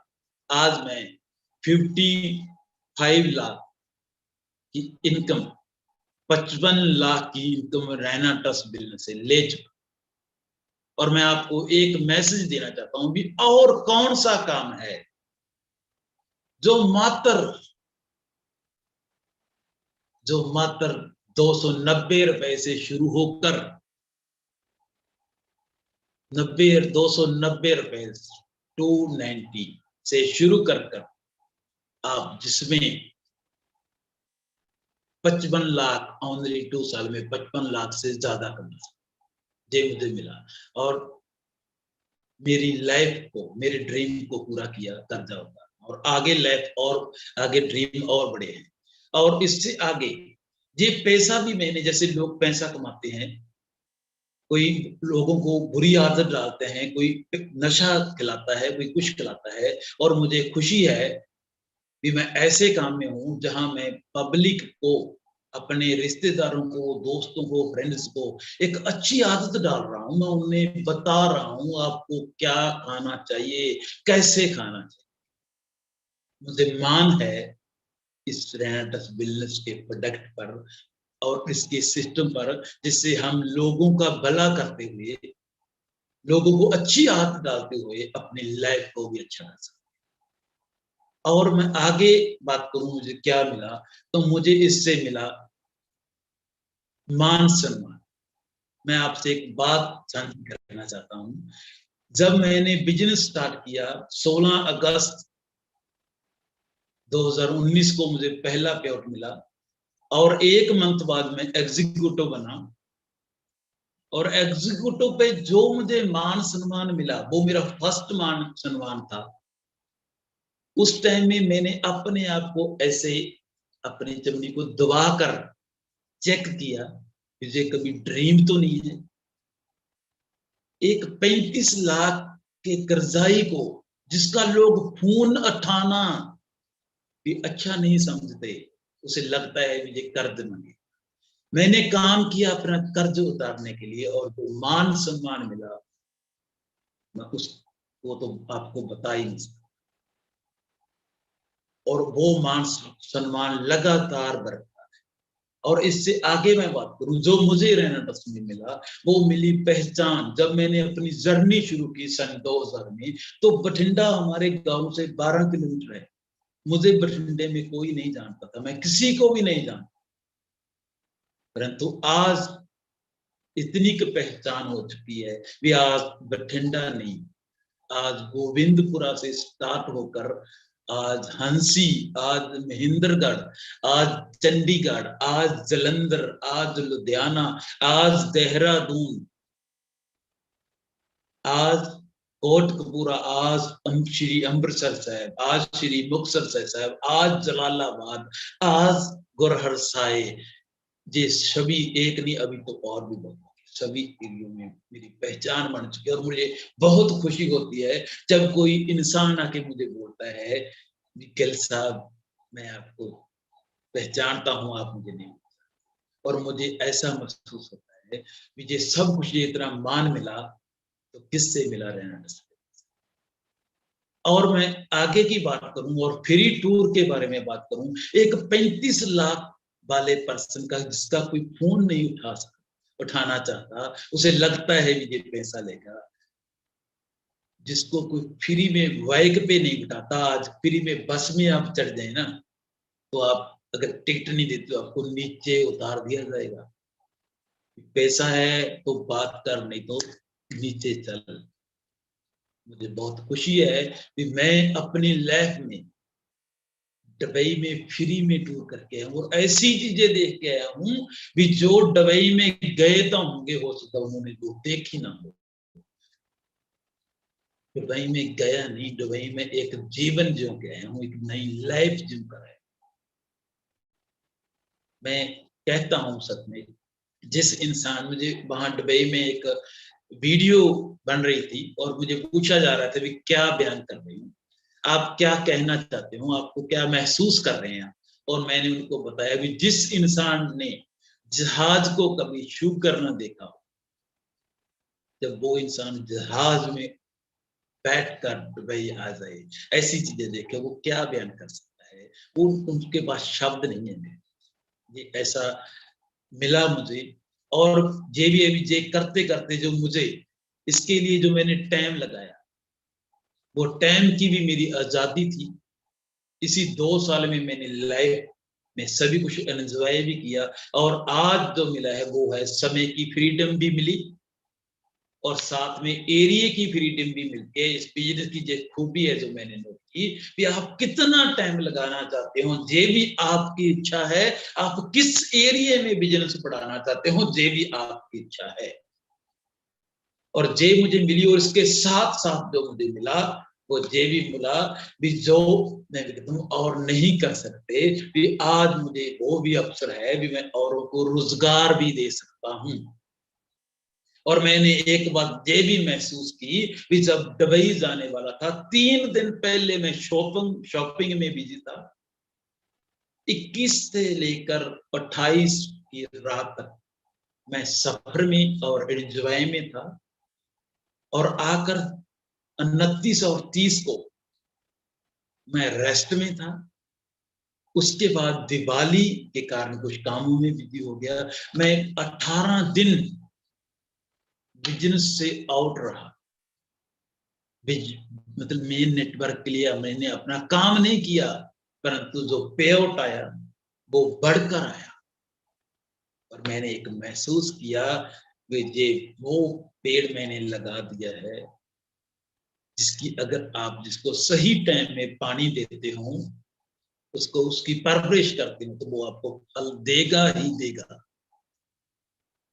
आज मैं 55 लाख की इनकम, 55 लाख की इनकम रेनाटस बिजनेस से ले चुका। और मैं आपको एक मैसेज देना चाहता हूं भी, और कौन सा काम है जो मात्र 290 रुपए से शुरू होकर 290 रुपए 290 से शुरू कर आप जिसमें 55 लाख ओनली 2 साल में 55 लाख से ज्यादा कमा, ये मुझे मिला। और मेरी लाइफ को, मेरे ड्रीम को पूरा किया कर जाऊंगा, और आगे लाइफ और आगे ड्रीम और बड़े हैं। और इससे आगे ये पैसा भी मैंने, जैसे लोग पैसा कमाते हैं, कोई लोगों को बुरी आदत डालते हैं, कोई नशा खिलाता है, कोई कुछ खिलाता है, और मुझे खुशी है कि मैं ऐसे काम में हूं जहां मैं पब्लिक को, अपने रिश्तेदारों को, दोस्तों को, फ्रेंड्स को एक अच्छी आदत डाल रहा हूं। मैं उन्हें बता रहा हूं आपको क्या खाना चाहिए, कैसे खाना चाहिए। मुझे मान है इस रेनाटस बिजनेस के प्रोडक्ट पर और इसके सिस्टम पर, जिससे हम लोगों का भला करते हुए, लोगों को अच्छी आदत डालते हुए अपनी लाइफ को भी अच्छा कर सकते। और मैं आगे बात करूं मुझे क्या मिला, तो मुझे इससे मिला मान सम्मान। मैं आपसे एक बात साझा करना चाहता हूं। जब मैंने बिजनेस स्टार्ट किया 16 अगस्त 2019 को मुझे पहला पे आउट मिला, और 1 मंथ बाद में एग्जीक्यूटिव बना। और एग्जीक्यूटिव पे जो मुझे मान सम्मान मिला वो मेरा फर्स्ट मान सम्मान था। उस टाइम में मैंने अपने आप को ऐसे अपनी चमड़ी को दबाकर चेक किया, मुझे कभी ड्रीम तो नहीं है। एक 35 लाख के कर्जाई को, जिसका लोग फोन उठाना भी अच्छा नहीं समझते, उसे लगता है मुझे कर्ज मांगे। मैंने काम किया अपना कर्ज उतारने के लिए, और जो मान सम्मान मिला मैं उसको तो आपको बता ही नहीं सकता। और वो मान सम्मान लगातार बढ़ता है। और इससे आगे मैं बात करूं, जो मुझे रेनाटस में मिला, वो मिली पहचान। जब मैंने अपनी जर्नी शुरू की सन 2000 में, तो बठिंडा हमारे गांव से 12 किलोमीटर है। मुझे बठिंडे में कोई नहीं जानता था, मैं किसी को भी नहीं जानता। परंतु आज इतनी की पहचान हो चुकी है कि आज बठिंडा नहीं, आज गोविंदपुरा से स्टार्ट होकर आज हंसी, आज महेंद्रगढ़, आज चंडीगढ़, आज जलंधर, आज लुधियाना, आज देहरादून, आज कोटकपूरा, आज श्री अमृतसर साहब, आज श्री मुक्तसर साहब, आज जलालाबाद, आज गुरहर साए, ये सभी एक नहीं, अभी तो और भी बहुत। सभी एरियो में मेरी पहचान बन चुकी है और मुझे बहुत खुशी होती है जब कोई इंसान आके मुझे बोलता है गिल साहब मैं आपको पहचानता हूँ, आप मुझे नहीं। और मुझे ऐसा महसूस होता है कि ये सब कुछ ये इतना मान मिला तो किससे मिला रहना। और मैं आगे की बात करूं और फ्री टूर के बारे में बात करूं, एक 35 लाख वाले पर्सन का जिसका कोई फोन नहीं उठाना चाहता, उसे लगता है कि ये पैसा लेगा, जिसको कोई फ्री में बाइक पे नहीं उठाता, आज फ्री में बस में आप चढ़ जाए ना तो आप अगर टिकट नहीं देते तो आपको नीचे उतार दिया जाएगा। पैसा है तो बात कर, नहीं तो नीचे चल। मुझे बहुत खुशी है कि मैं अपनी लाइफ में दुबई में फ्री में टूर करके आया हूं और ऐसी चीजें देख के आया हूं भी जो दुबई में गए तो होंगे, हो सकता उन्होंने जो देखी ना हो। दुबई में गया नहीं, दुबई में एक जीवन जो के आया हूं, एक नई लाइफ जिम कर आया। मैं कहता हूं सच में, जिस इंसान मुझे वहां दुबई में एक वीडियो बन रही थी और मुझे पूछा जा रहा था भी क्या बयान कर रही हूँ, आप क्या कहना चाहते हो, आपको क्या महसूस कर रहे हैं। और मैंने उनको बताया कि जिस इंसान ने जहाज को कभी छू कर ना देखा हो, जब वो इंसान जहाज में बैठकर दुबई आ जाए, ऐसी चीजें देखे, वो क्या बयान कर सकता है। वो उनके पास शब्द नहीं है। ये ऐसा मिला मुझे। और ये भी अभी ये करते करते जो मुझे इसके लिए जो मैंने टाइम लगाया, वो टाइम की भी मेरी आजादी थी। इसी 2 साल में मैंने लाइफ में सभी कुछ एंजॉय भी किया और आज जो मिला है वो है समय की फ्रीडम भी मिली और साथ में एरिया की फ्रीडम भी मिलती है। इस बिजनेस की जो खूबी है जो मैंने नोट की कि आप कितना टाइम लगाना चाहते हो, ये भी आपकी इच्छा है। आप किस एरिया में बिजनेस बढ़ाना चाहते हो, ये भी आपकी इच्छा है। और जे मुझे मिली और इसके साथ साथ जो मुझे मिला वो जे भी मिला भी जो मैं कहता हूँ और नहीं कर सकते भी आज मुझे वो भी अवसर है भी मैं औरों को रोजगार भी दे सकता हूँ। और मैंने एक बात ये भी महसूस की कि जब दुबई जाने वाला था 3 दिन पहले मैं शॉपिंग में बिजी था। 21 से लेकर 28 की रात तक मैं सफर में और एंजॉय में था और आकर 29 और 30 को मैं रेस्ट में था। उसके बाद दिवाली के कारण कुछ कामों में बिजी हो गया। मैं 18 दिन बिजनेस से आउट रहा। मतलब मेन नेटवर्क के लिए मैंने अपना काम नहीं किया, परंतु जो पे आउट आया वो बढ़कर आया। और मैंने एक महसूस किया कि ये वो पेड़ मैंने लगा दिया है जिसकी अगर आप जिसको सही टाइम में पानी देते हो, उसको उसकी परवरिश करते हो, तो वो आपको फल देगा ही देगा।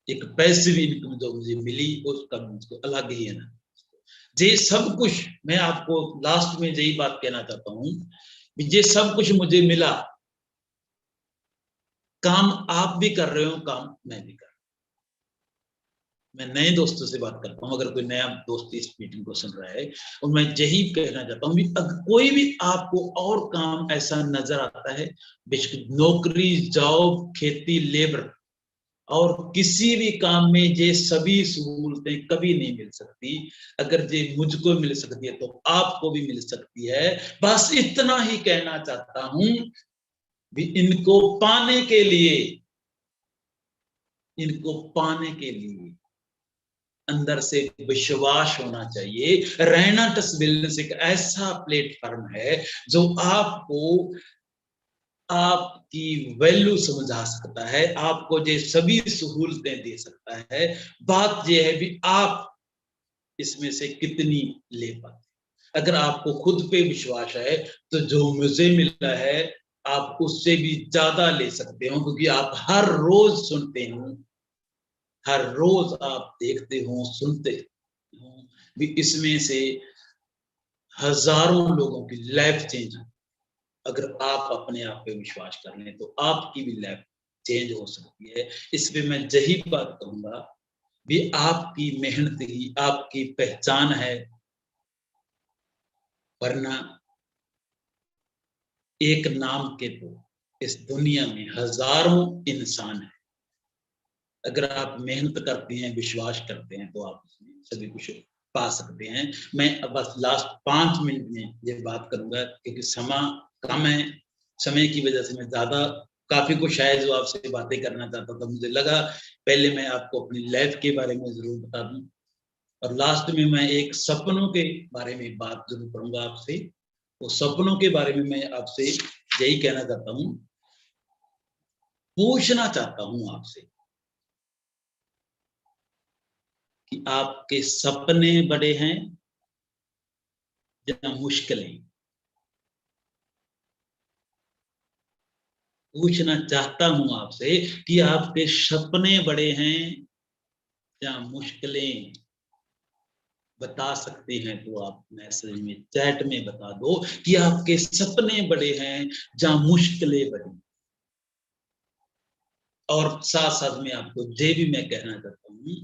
एक पैसिव इनकम जो मुझे मिली उसका मुझको अलग ही है ना। ये सब कुछ मैं आपको लास्ट में यही बात कहना चाहता हूँ, ये सब कुछ मुझे मिला। काम आप भी कर रहे हो, काम मैं भी कर रहा हूँ। मैं नए दोस्तों से बात करता हूँ, अगर कोई नया दोस्त इस मीटिंग को सुन रहा है, और मैं यही कहना चाहता हूँ अगर कोई भी आपको और काम ऐसा नजर आता है, नौकरी, जॉब, खेती, लेबर और किसी भी काम में ये सभी सहूलतें कभी नहीं मिल सकती। अगर ये मुझको मिल सकती है तो आपको भी मिल सकती है। बस इतना ही कहना चाहता हूं भी इनको पाने के लिए अंदर से विश्वास होना चाहिए। रेनाटस बिजनेस एक ऐसा प्लेटफॉर्म है जो आपको आपकी वैल्यू समझा सकता है, आपको ये सभी सहूलतें दे सकता है। बात यह है भी आप इसमें से कितनी ले पाते। अगर आपको खुद पे विश्वास है तो जो मुझे मिला है आप उससे भी ज्यादा ले सकते हो, क्योंकि आप हर रोज सुनते हो, हर रोज आप देखते हो, सुनते हो भी इसमें से हजारों लोगों की लाइफ चेंज। अगर आप अपने आप पे विश्वास कर लें तो आपकी भी लाइफ चेंज हो सकती है। इस पे मैं यही बात कहूंगा भी आपकी मेहनत ही आपकी पहचान है, वरना एक नाम के तो इस दुनिया में हजारों इंसान है। अगर आप मेहनत करते हैं, विश्वास करते हैं, तो आप उसमें सभी कुछ पा सकते हैं। मैं अब बस लास्ट 5 मिनट में ये बात करूंगा, क्योंकि समय कम है। समय की वजह से मैं ज्यादा काफी कुछ है जो आपसे बातें करना चाहता था। मुझे लगा पहले मैं आपको अपनी लाइफ के बारे में जरूर बता दूं, और लास्ट में मैं एक सपनों के बारे में बात जरूर करूंगा आपसे। तो सपनों के बारे में मैं आपसे यही कहना चाहता हूँ, पूछना चाहता हूँ आपसे कि आपके सपने बड़े हैं या मुश्किलें? पूछना चाहता हूं आपसे कि आपके सपने बड़े हैं या मुश्किलें? बता सकते हैं तो आप मैसेज में, चैट में बता दो कि आपके सपने बड़े हैं या मुश्किलें बड़ी। और साथ साथ में आपको ये भी मैं कहना चाहता हूँ,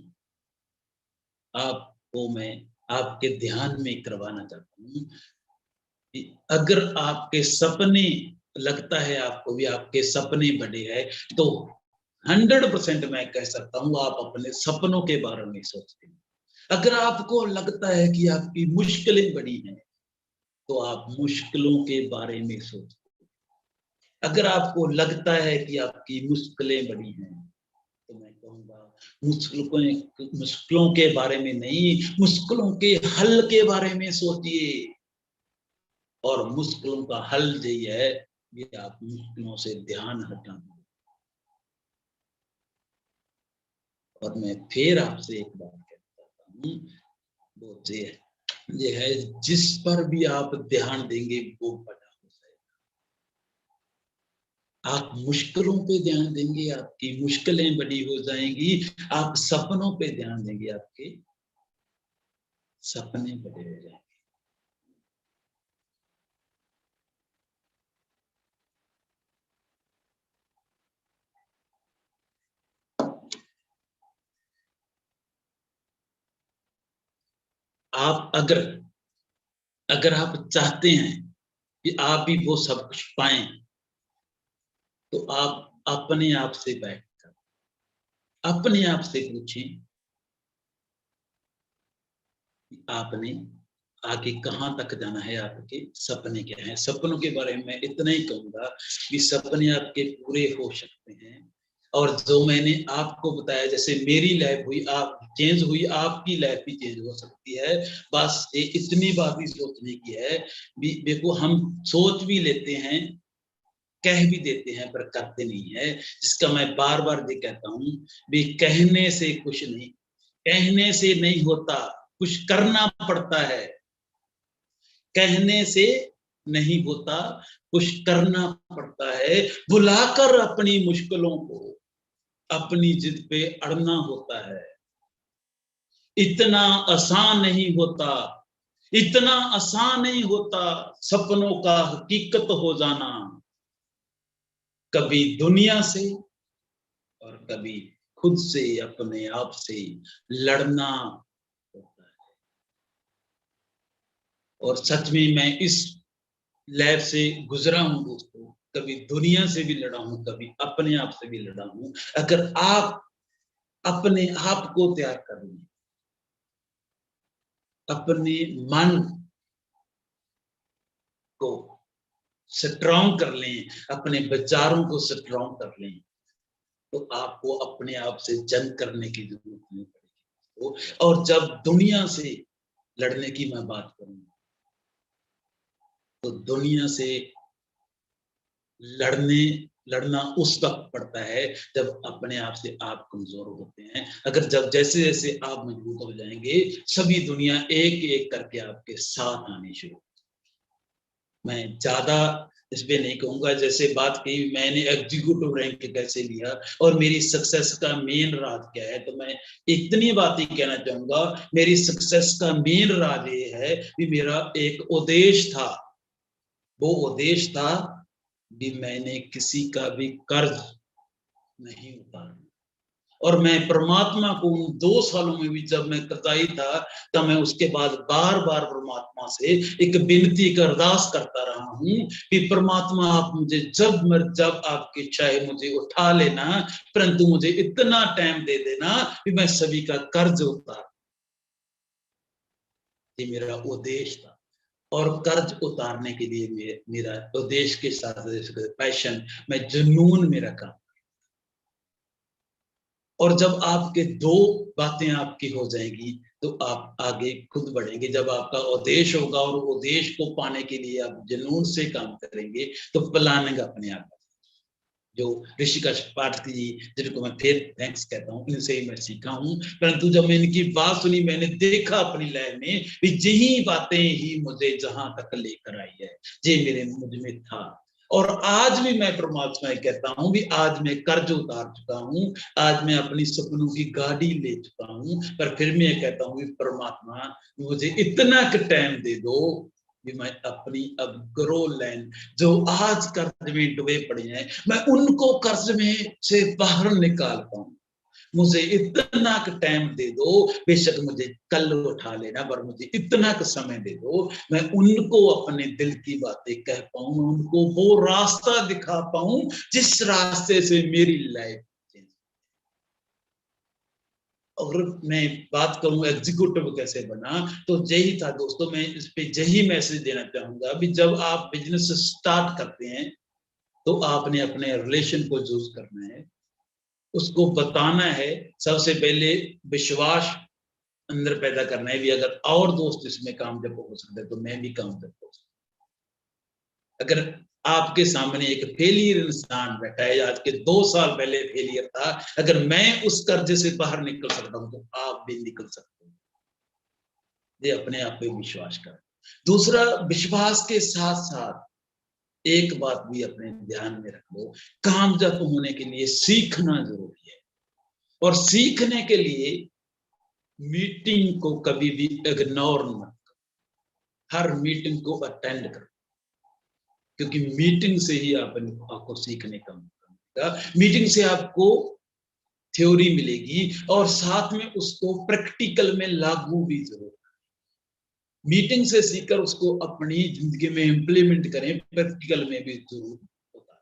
आपको मैं आपके ध्यान में करवाना चाहता हूँ कि अगर आपके सपने, लगता है आपको भी आपके सपने बड़े हैं, तो 100% मैं कह सकता हूँ आप अपने सपनों के बारे में सोचते हैं। अगर आपको लगता है कि आपकी मुश्किलें बड़ी हैं, तो आप मुश्किलों के बारे में सोचते हैं। अगर आपको लगता है कि आपकी मुश्किलें बड़ी हैं, तो मैं कहूँगा मुश्किलों के बारे में नहीं, मुश्किलों के हल के बारे में सोचिए। और मुश्किलों का हल यही है कि आप मुश्किलों से ध्यान हटा दें। और मैं फिर आपसे एक बात कहता हूँ, वो ये है, जिस पर भी आप ध्यान देंगे वो बड़ा हो जाएगा। आप मुश्किलों पे ध्यान देंगे, आपकी मुश्किलें बड़ी हो जाएंगी। आप सपनों पे ध्यान देंगे, आपके सपने बड़े हो जाएंगे। आप अगर आप चाहते हैं कि आप भी वो सब कुछ पाएं, तो आप अपने आप से बैठकर अपने आप से पूछें कि आपने आगे कहाँ तक जाना है, आपके सपने क्या हैं। सपनों के बारे में मैं इतना ही कहूंगा कि सपने आपके पूरे हो सकते हैं। और जो मैंने आपको बताया, जैसे मेरी लाइफ हुई, आप चेंज हुई, आपकी लाइफ भी चेंज हो सकती है। बस इतनी बात ही सोचने की है। देखो, हम सोच भी लेते हैं, कह भी देते हैं, पर करते नहीं है। जिसका मैं बार बार ये कहता हूँ, भी कहने से कुछ नहीं, कहने से नहीं होता, कुछ करना पड़ता है। कहने से नहीं होता, कुछ करना पड़ता है। बुलाकर अपनी मुश्किलों को अपनी जिद पे अड़ना होता है। इतना आसान नहीं होता, इतना आसान नहीं होता सपनों का हकीकत हो जाना। कभी दुनिया से और कभी खुद से, अपने आप से लड़ना होता है। और सच में मैं इस लाइफ से गुजरा हूं दोस्तों, कभी दुनिया से भी लड़ा हूं, कभी अपने आप से भी लड़ा हूं। अगर आप अपने आप को तैयार कर लें, अपने मन को स्ट्रॉन्ग कर लें, अपने विचारों को स्ट्रॉन्ग कर लें, तो आपको अपने आप से जंग करने की जरूरत नहीं पड़ेगी। और जब दुनिया से लड़ने की मैं बात करूं, तो दुनिया से लड़ना उस वक्त पड़ता है जब अपने आप से आप कमजोर होते हैं। अगर जब जैसे जैसे आप मजबूत हो जाएंगे, सभी दुनिया एक एक करके आपके साथ आने शुरू। मैं ज्यादा इस पे नहीं कहूंगा। जैसे बात की मैंने एग्जीक्यूटिव रैंक कैसे लिया और मेरी सक्सेस का मेन राज क्या है, तो मैं इतनी बात ही कहना चाहूंगा, मेरी सक्सेस का मेन राज ये है कि मेरा एक उद्देश्य था। वो उद्देश्य था कि मैंने किसी का भी कर्ज नहीं उतारा। और मैं परमात्मा को उन 2 सालों में भी जब मैं कताई था, तब मैं उसके बाद बार-बार परमात्मा से एक विनती, एक अरदास करता रहा हूँ कि परमात्मा आप मुझे जब आपकी इच्छा है मुझे उठा लेना, परंतु मुझे इतना टाइम दे देना कि मैं सभी का कर्ज उतार। ये मेरा उद्देश्य था और कर्ज उतारने के लिए मेरा उद्देश्य के साथ पैशन, मैं जुनून में रखा। और जब आपके 2 बातें आपकी हो जाएंगी तो आप आगे खुद बढ़ेंगे। जब आपका उद्देश्य होगा और उद्देश्य को पाने के लिए आप जुनून से काम करेंगे तो प्लानिंग अपने आप। जो ऋषिकेश पाठक जी, जिनको मैं फिर थैंक्स कहता हूँ, इनसे ही मैं सीखा हूँ। परंतु जब मैंने इनकी बात सुनी, मैंने देखा अपनी लाइफ में भी यही बातें ही मुझे जहां तक लेकर आई है, ये मेरे मुझ में था। और आज भी मैं परमात्मा कहता हूँ भी आज मैं कर्ज उतार चुका हूँ, आज मैं अपनी सपनों की गाड़ी ले चुका हूँ। पर फिर मैं कहता हूँ परमात्मा मुझे इतना टाइम दे दो कि मैं अपनी अब ग्रो लैंड जो आज कर्ज में डूबे पड़े हैं, मैं उनको कर्ज में से बाहर निकाल पाऊं। मुझे इतना टाइम दे दो, बेशक मुझे कल उठा लेना, पर मुझे इतना समय दे दो, मैं उनको अपने दिल की बातें कह पाऊं, उनको वो रास्ता दिखा पाऊं जिस रास्ते से मेरी लाइफ। और मैं बात करूं एग्जीक्यूटिव कैसे बना, तो यही था दोस्तों। मैं इस पे यही मैसेज देना चाहूंगा भी जब आप बिजनेस स्टार्ट करते हैं तो आपने अपने रिलेशन को चूज करना है, उसको बताना है। सबसे पहले विश्वास अंदर पैदा करना है भी अगर और दोस्त इसमें कामयाब हो सकते हैं तो मैं भी कामयाब हो सकता। अगर आपके सामने एक फेलियर इंसान बैठा है, आज के 2 साल पहले फेलियर था, अगर मैं उस कर्जे से बाहर निकल सकता हूं तो आप भी निकल सकते हो। ये अपने आप पे विश्वास करें। दूसरा, विश्वास के साथ साथ एक बात भी अपने ध्यान में रख लो, कामयाब होने के लिए सीखना जरूरी है। और सीखने के लिए मीटिंग को कभी भी इग्नोर मत करो, हर मीटिंग को अटेंड करो, क्योंकि मीटिंग से ही आपको सीखने का मौका मिलेगा। मीटिंग से आपको थ्योरी मिलेगी और साथ में उसको प्रैक्टिकल में लागू भी जरूर। मीटिंग से सीखकर उसको अपनी जिंदगी में इंप्लीमेंट करें, प्रैक्टिकल में भी जरूर होता है।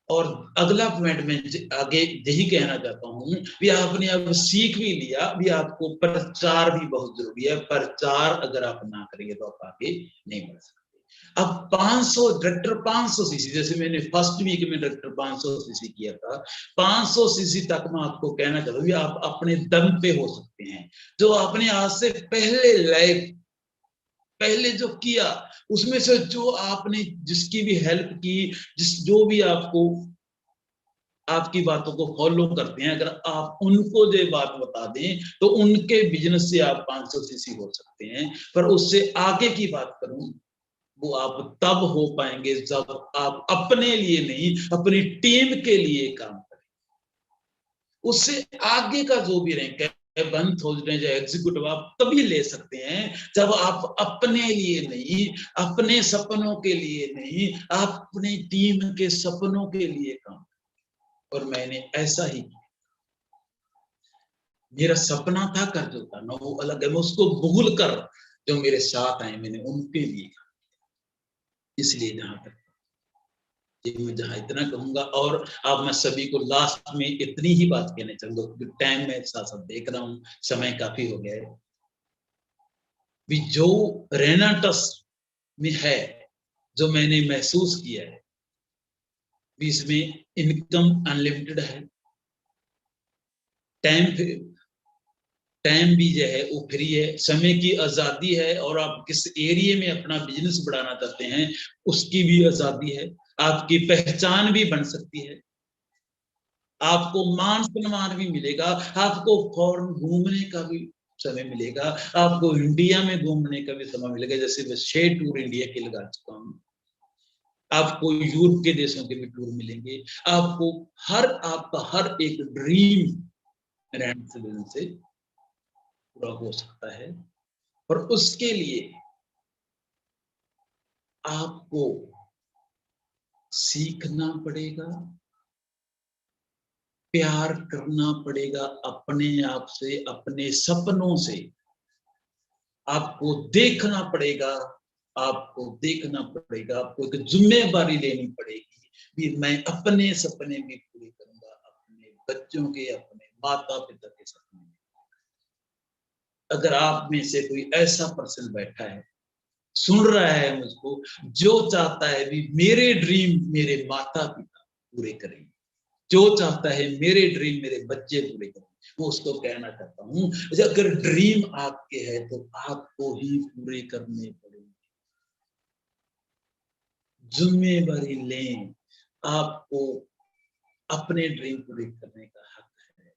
और अगला पॉइंट में आगे यही कहना चाहता हूं भी आपने अब सीख भी लिया, भी आपको प्रचार भी बहुत जरूरी है। प्रचार अगर आप ना करेंगे तो आप आगे नहीं बढ़ सकते। अब 500 डायरेक्टर 500 सीसी, जैसे मैंने फर्स्ट वीक में डायरेक्टर 500 सीसी किया था, 500 सीसी तक मैं आपको कहना चाहता हूँ आप अपने दम पे हो सकते हैं। जो आपने आज से पहले जो किया, उसमें से जो आपने जिसकी भी हेल्प की, जो भी आपको आपकी बातों को फॉलो करते हैं, अगर आप उनको जो बात बता दें तो उनके बिजनेस से आप 500 सीसी हो सकते हैं। पर उससे आगे की बात करूं, वो आप तब हो पाएंगे जब आप अपने लिए नहीं, अपनी टीम के लिए काम करें। उससे आगे का जो भी रैंक है, 1000 या एग्जीक्यूटिव, आप तभी ले सकते हैं जब आप अपने लिए नहीं, अपने सपनों के लिए नहीं, आप अपनी टीम के सपनों के लिए काम। और मैंने ऐसा ही किया। मेरा सपना था कर्ज उतारना, वो अलग है, मैं उसको भूल कर जो मेरे साथ आए मैंने उनके लिए काम किया। इसलिए जहां तक मैं जहां इतना कहूंगा, और अब मैं सभी को लास्ट में इतनी ही बात कहना चाहूंगा क्योंकि टाइम में साथ साथ देख रहा हूँ, समय काफी हो गया है। भी जो रेनाटस में है, जो मैंने महसूस किया है, भी इसमें इनकम अनलिमिटेड है, टाइम टाइम भी जो है वो फ्री है, समय की आजादी है, और आप किस एरिया में अपना बिजनेस बढ़ाना चाहते हैं उसकी भी आजादी है। आपकी पहचान भी बन सकती है, आपको मान सम्मान भी मिलेगा, आपको फॉरेन घूमने का भी समय मिलेगा, आपको इंडिया में घूमने का भी समय मिलेगा। जैसे मैं 6 टूर इंडिया के लगा चुका हूँ, आपको यूरोप के देशों के भी टूर मिलेंगे। आपको आपका हर एक ड्रीम रहने से पूरा हो सकता है। और उसके लिए आपको सीखना पड़ेगा, प्यार करना पड़ेगा अपने आप से, अपने सपनों से। आपको देखना पड़ेगा, आपको देखना पड़ेगा, आपको एक जिम्मेदारी लेनी पड़ेगी भी मैं अपने सपने भी पूरे करूंगा, अपने बच्चों के, अपने माता पिता के सपने। अगर आप में से कोई ऐसा पर्सन बैठा है, सुन रहा है मुझको, जो चाहता है भी मेरे ड्रीम मेरे माता पिता पूरे करेंगे, जो चाहता है मेरे ड्रीम मेरे बच्चे पूरे करें, मैं उसको कहना चाहता हूँ, अगर ड्रीम आपके है तो आपको ही पूरे करने पड़ेंगे। जिम्मेदारी लें, आपको अपने ड्रीम पूरे करने का हक है,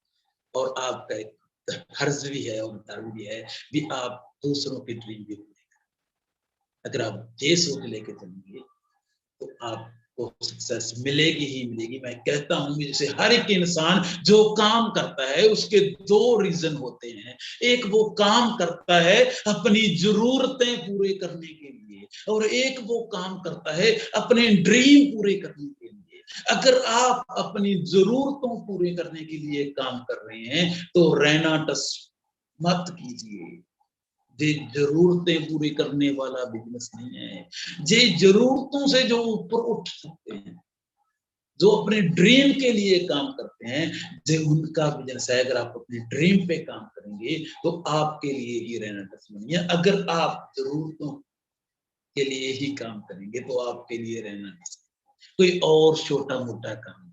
और आपका एक फर्ज भी है और धर्म भी है भी आप दूसरों के ड्रीम भी पूरे करें। अगर आप ये सोच लेके चलेंगे तो आपको सक्सेस मिलेगी ही मिलेगी। मैं कहता हूं जैसे हर एक इंसान जो काम करता है उसके दो रीजन होते हैं, एक वो काम करता है अपनी जरूरतें पूरे करने के लिए, और एक वो काम करता है अपने ड्रीम पूरे करने के लिए। अगर आप अपनी जरूरतों पूरे करने के लिए काम कर रहे हैं तो रहना टस मत कीजिए। ये जरूरतें पूरी करने वाला बिजनेस नहीं है। ये जरूरतों से जो ऊपर उठ सकते हैं, जो अपने ड्रीम के लिए काम करते हैं, ये उनका बिजनेस है। अगर आप अपने ड्रीम पे काम करेंगे तो आपके लिए ही रहना दुश्मनी है। अगर आप जरूरतों के लिए ही काम करेंगे तो आपके लिए रहना दुश्मनी। कोई और छोटा मोटा काम,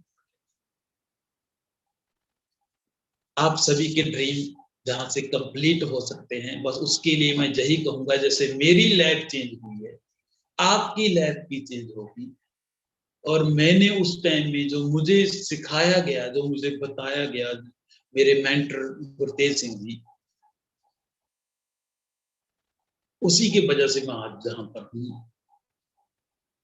आप सभी के ड्रीम जहां से कंप्लीट हो सकते हैं, बस उसके लिए मैं यही कहूंगा, जैसे मेरी लाइफ चेंज हुई है, आपकी लाइफ भी चेंज होगी। और मैंने उस टाइम में जो मुझे सिखाया गया, जो मुझे बताया गया, मेरे मेंटर गुरतेज सिंह जी, उसी की वजह से मैं आज जहां पर हूं।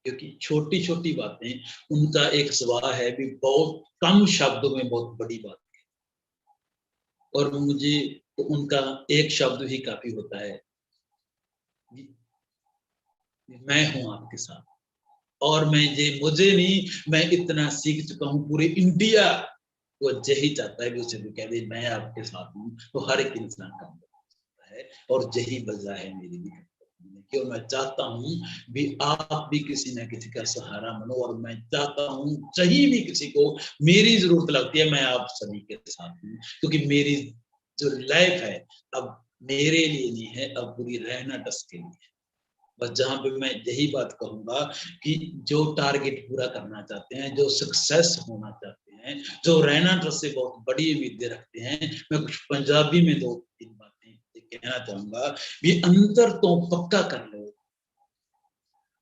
क्योंकि छोटी छोटी बातें, उनका एक स्वभाव है भी बहुत कम शब्दों में बहुत बड़ी बात है, और मुझे तो उनका एक शब्द ही काफी होता है, मैं हूं आपके साथ। और मैं ये मुझे नहीं, मैं इतना सीख चुका हूं, पूरे इंडिया वो यही चाहता है कि उसे भी कह दे मैं आपके साथ हूँ, तो हर एक इंसान काम करता है। और यही वजह है मेरी भी कि मैं चाहता हूँ भी आप भी किसी न किसी का सहारा बनो, और मैं चाहता हूँ कहीं भी किसी को मेरी जरूरत लगती है, मैं आप सभी के साथ हूँ। क्योंकि मेरी जो लाइफ है अब मेरे लिए नहीं है, अब पूरी रहना टस के लिए। बस जहां पे मैं यही बात कहूंगा कि जो टारगेट पूरा करना चाहते हैं, जो सक्सेस होना चाहते हैं, जो रहना ट्रस्ट से बहुत बड़ी उम्मीदें रखते हैं, मैं कुछ पंजाबी में दो तीन बातें कहना चाहूंगा भी अंदर तो पक्का कर लो,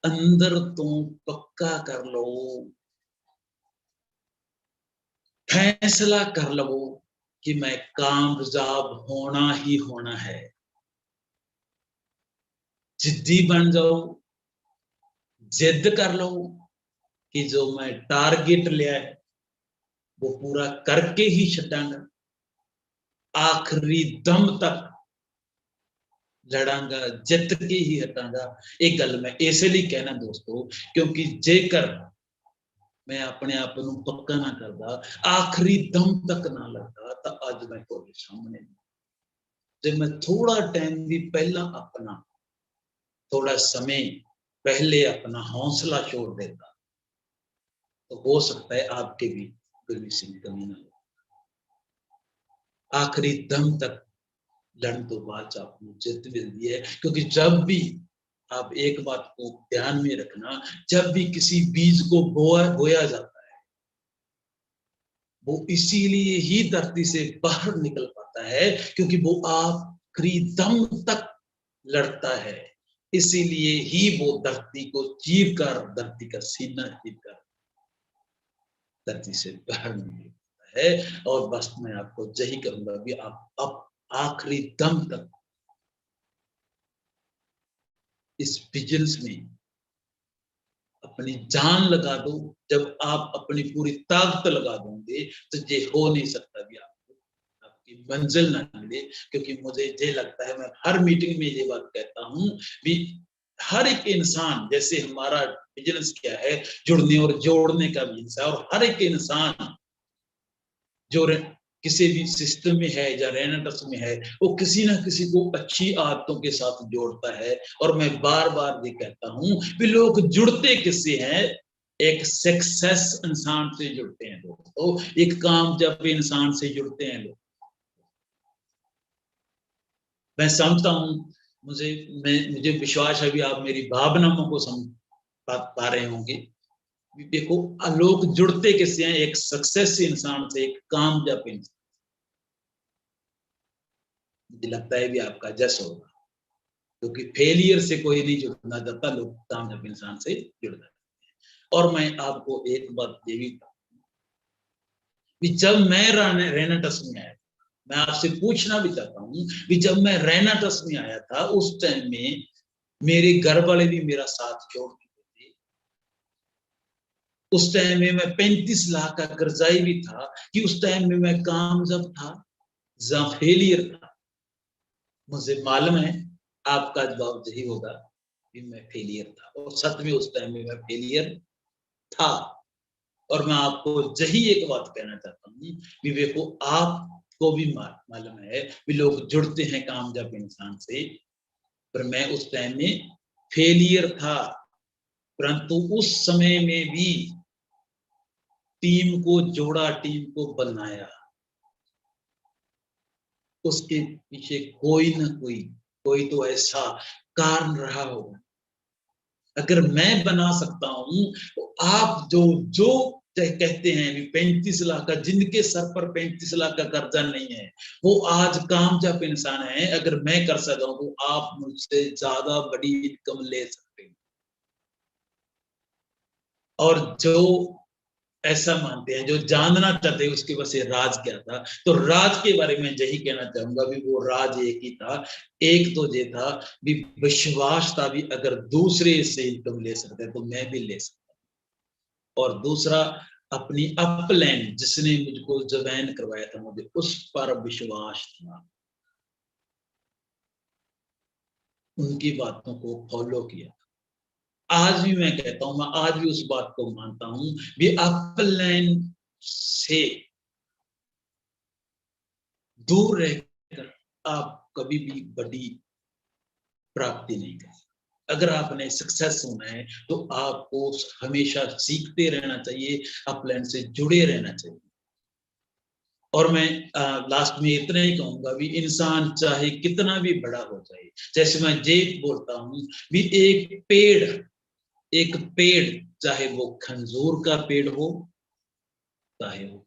अंदर तो पक्का कर लो, फैसला कर लो कि मैं कामयाब होना ही होना है। जिद्दी बन जाओ, जिद कर लो कि जो मैं टारगेट लिया है वो पूरा करके ही छटांगा, आखिरी दम तक लड़ांगा, जित के ही हटांगा। एक गल मैं इसलिए कहना दोस्तों, क्योंकि जेकर मैं अपने आप को पक्का ना करदा, आखिरी दम तक ना लड़दा, तो अज मैं कोई सामने नहीं। जब मैं थोड़ा टाइम भी पहला अपना, थोड़ा समय पहले अपना हौसला छोड़ देता, तो हो सकता है आपके भी कोई कमी ना हो। आखिरी दम तक लड़ने तो बाद आपको जित मिलती है। क्योंकि जब भी आप एक बात को ध्यान में रखना, जब भी किसी बीज को बोया जाता है, वो इसीलिए ही धरती से बाहर निकल पाता है क्योंकि वो आखिरी दम तक लड़ता है। इसीलिए ही वो धरती को चीर कर, धरती का सीना चीर कर धरती से बाहर निकल पाता है। और बस मैं आपको यही कहूंगा भी आप आखिरी दम तक इस बिजनेस में अपनी जान लगा दो। जब आप अपनी पूरी ताकत लगा दोगे तो ये हो नहीं सकता भी आपको आपकी मंजिल ना मिले। क्योंकि मुझे ये लगता है, मैं हर मीटिंग में ये बात कहता हूँ भी हर एक इंसान, जैसे हमारा बिजनेस क्या है, जुड़ने और जोड़ने का बिजनेस है, और हर एक इंसान जो किसी भी सिस्टम में है या रेनेटस में है, वो किसी ना किसी को अच्छी आदतों के साथ जोड़ता है। और मैं बार बार ये कहता हूं कि लोग जुड़ते किससे हैं? एक सक्सेस इंसान से जुड़ते हैं लोग, तो एक कामयाब इंसान से जुड़ते हैं लोग। मैं समझता हूं, मुझे विश्वास है भी आप मेरी भावनाओं को समझ पा रहे होंगे। देखो, लोग जुड़ते किससे हैं? एक सक्सेस इंसान से, एक कामयाब इंसान। मुझे लगता है भी आपका जस होगा, क्योंकि फेलियर से कोई नहीं जुड़ना चाहता, लोग कामयाब इंसान से जुड़ना चाहते हैं। और मैं आपको एक बात ये भी, जब मैं रेनाटस में आया, मैं आपसे पूछना भी चाहता हूँ कि जब मैं रेनाटस में आया था, उस टाइम में मेरे घर वाले भी मेरा साथ छोड़ चुके थे। उस टाइम में मैं 35 लाख का कर्जाई भी था, कि उस टाइम में मैं कामयाब था या फेलियर था? मुझे मालूम है आपका जवाब यही होगा कि मैं फेलियर था, और सच में उस टाइम में मैं फेलियर था। और मैं आपको यही एक बात कहना चाहता हूँ कि देखो, आपको भी मालूम है कि लोग जुड़ते हैं कामयाब इंसान से, पर मैं उस टाइम में फेलियर था। परंतु उस समय में भी टीम को जोड़ा, टीम को बनाया। उसके पीछे कोई ना कोई तो ऐसा कारण रहा होगा। अगर मैं बना सकता हूं, तो आप जो जो कहते हैं 35 लाख का, जिनके सर पर 35 लाख का कर्जा नहीं है, वो आज कामयाब इंसान है। अगर मैं कर सकता हूं, तो आप मुझसे ज्यादा बड़ी इनकम ले सकते हैं। और जो ऐसा मानते हैं, जो जानना चाहते हैं उसके बस ये राज क्या था, तो राज के बारे में यही कहना चाहूंगा भी वो राज एक ही था। एक तो ये था भी विश्वास था भी, अगर दूसरे से इनकम ले सकते हैं तो मैं भी ले सकता हूं। और दूसरा, अपनी अपलैंड जिसने मुझको ज्वाइन करवाया था, मुझे उस पर विश्वास था, उनकी बातों को फॉलो किया। आज भी मैं कहता हूं, मैं आज भी उस बात को मानता हूं भी अपलैंड से दूर रहकर आप कभी भी बड़ी प्राप्ति नहीं कर सकते। अगर आपने सक्सेस होना है, तो आपको हमेशा सीखते रहना चाहिए, अपलैंड से जुड़े रहना चाहिए। और मैं लास्ट में इतना ही कहूंगा भी, इंसान चाहे कितना भी बड़ा हो जाए, जैसे मैं जे बोलता हूं भी, एक पेड़ चाहे वो खंजूर का पेड़ हो, चाहे वो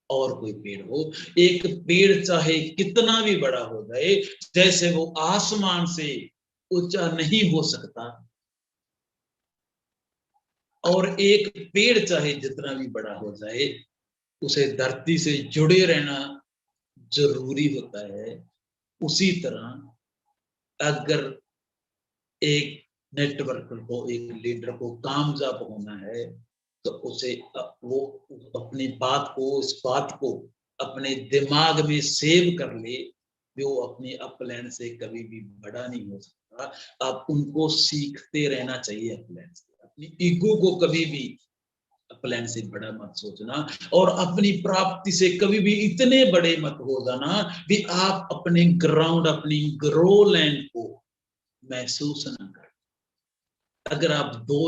और कोई पेड़ हो, एक पेड़ चाहे कितना भी बड़ा हो जाए, जैसे वो आसमान से ऊंचा नहीं हो सकता, और एक पेड़ चाहे जितना भी बड़ा हो जाए, उसे धरती से जुड़े रहना जरूरी होता है। उसी तरह अगर एक नेटवर्क को, एक लीडर को कामयाब होना है, तो उसे वो अपनी बात को, इस बात को अपने दिमाग में सेव कर ले, वो अपनी अपलैंड से कभी भी बड़ा नहीं हो सकता। आप उनको सीखते रहना चाहिए अपलैंड से। अपनी ईगो को कभी भी अपलैंड से बड़ा मत सोचना, और अपनी प्राप्ति से कभी भी इतने बड़े मत हो जाना कि आप अपने ग्राउंड, अपनी ग्रो लैंड को महसूस न कर। अगर आप दो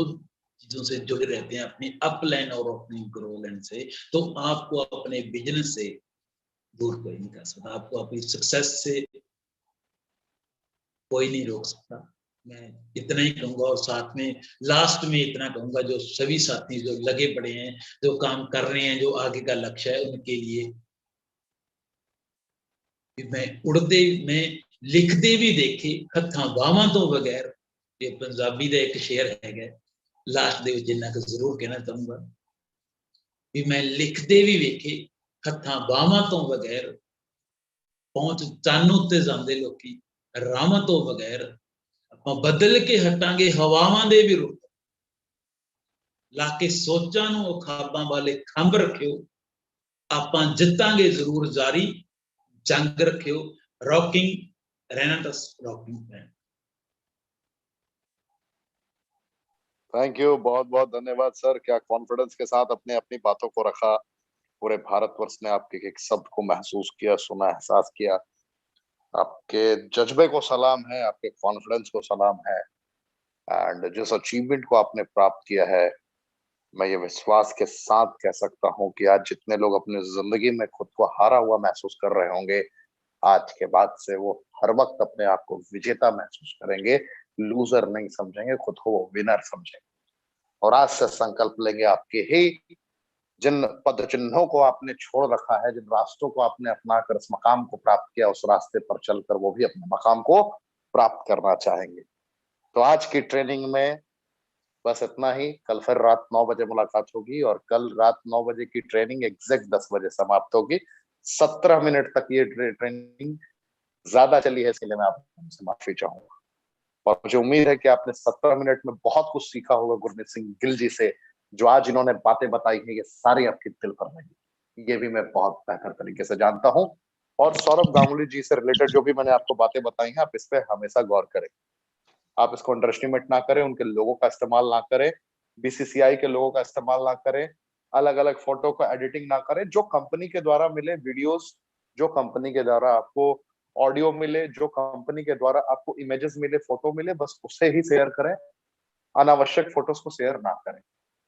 चीजों से जुड़े रहते हैं, अपनी अपलाइन और अपनी ग्रो लाइन से, तो आपको अपने बिजनेस से दूर कोई नहीं कर सकता, आपको अपनी सक्सेस से कोई नहीं रोक सकता। मैं इतना ही कहूंगा, और साथ में लास्ट में इतना कहूंगा, जो सभी साथी जो लगे पड़े हैं, जो काम कर रहे हैं, जो आगे का लक्ष्य है, उनके लिए मैं उड़ते में लिखते भी देखे हथा बावा तो बगैर, ये पंजाबी का एक शेर है, लास्ट ਦੇ ਵਿੱਚ ਇੰਨਾ ਕੁ ਜ਼ਰੂਰ ਕਹਿਣਾ ਚਾਹੂੰਗਾ ਵੀ ਮੈਂ ਲਿਖਦੇ ਵੀ ਵੇਖੇ ਹੱਥਾਂ ਬਾਹਾਂ ਤੋਂ ਬਗੈਰ, ਪਹੁੰਚ ਚੰਨ ਉੱਤੇ ਜਾਂਦੇ ਲੋਕੀ ਰਾਹਾਂ ਤੋਂ ਬਗੈਰ, ਆਪਾਂ ਬਦਲ ਕੇ ਹਟਾਂਗੇ ਹਵਾਵਾਂ ਦੇ ਵੀ ਰੁੱਖ, ਲਾ ਕੇ ਸੋਚਾਂ ਨੂੰ ਉਹ ਖਾਬਾਂ ਵਾਲੇ ਖੰਭ ਰੱਖਿਓ, ਆਪਾਂ ਜਿੱਤਾਂਗੇ ਜ਼ਰੂਰ ਜਾਰੀ, ਜੰਗ ਰੱਖਿਓ। Rocking renegades, rocking band. Thank you, बहुत बहुत धन्यवाद सर। क्या कॉन्फिडेंस के साथ अपने अपनी बातों को रखा। पूरे भारतवर्ष ने आपके एक शब्द को महसूस किया, सुना, एहसास किया। आपके जज्बे को सलाम है, आपके कॉन्फिडेंस को सलाम है। एंड जिस अचीवमेंट को आपने प्राप्त किया है, मैं ये विश्वास के साथ कह सकता हूँ कि आज जितने लोग अपनी जिंदगी में खुद को हारा हुआ महसूस कर रहे होंगे, आज के बाद से वो हर वक्त अपने आप को विजेता महसूस करेंगे, लूजर नहीं समझेंगे, खुद को वो विनर समझेंगे। और आज से संकल्प लेंगे, आपके ही जिन पद चिन्हों को आपने छोड़ रखा है, जिन रास्तों को आपने अपनाकर इस मकाम को प्राप्त किया, उस रास्ते पर चलकर वो भी अपने मकाम को प्राप्त करना चाहेंगे। तो आज की ट्रेनिंग में बस इतना ही। कल फिर रात 9 बजे मुलाकात होगी और कल रात 9 बजे की ट्रेनिंग एग्जैक्ट 10 बजे समाप्त होगी। 17 मिनट तक ये ट्रेनिंग ज्यादा चली है, इसके लिए मैं आपसे माफी चाहूंगा। और मुझे उम्मीद है कि आपने 17 मिनट में बहुत कुछ सीखा होगा गुरमीत सिंह गिल जी से। जो आज इन्होंने बातें बताई हैं, ये सारी आपके दिल पर लगी, ये भी मैं बहुत बेहतर तरीके से जानता हूँ। और सौरभ गांगुली जी से रिलेटेड जो भी मैंने आपको बातें बताई हैं, आप इस पे हमेशा गौर करें। आप इसको अंडर एस्टिमेट ना करें, उनके लोगों का इस्तेमाल ना करें, बीसीसीआई के लोगों का इस्तेमाल ना करें, अलग अलग फोटो को एडिटिंग ना करें। जो कंपनी के द्वारा मिले वीडियोस, जो कंपनी के द्वारा आपको ऑडियो मिले, जो कंपनी के द्वारा आपको इमेजेस मिले, फोटो मिले, बस उसे ही शेयर करें। अनावश्यक फोटोज को शेयर ना करें।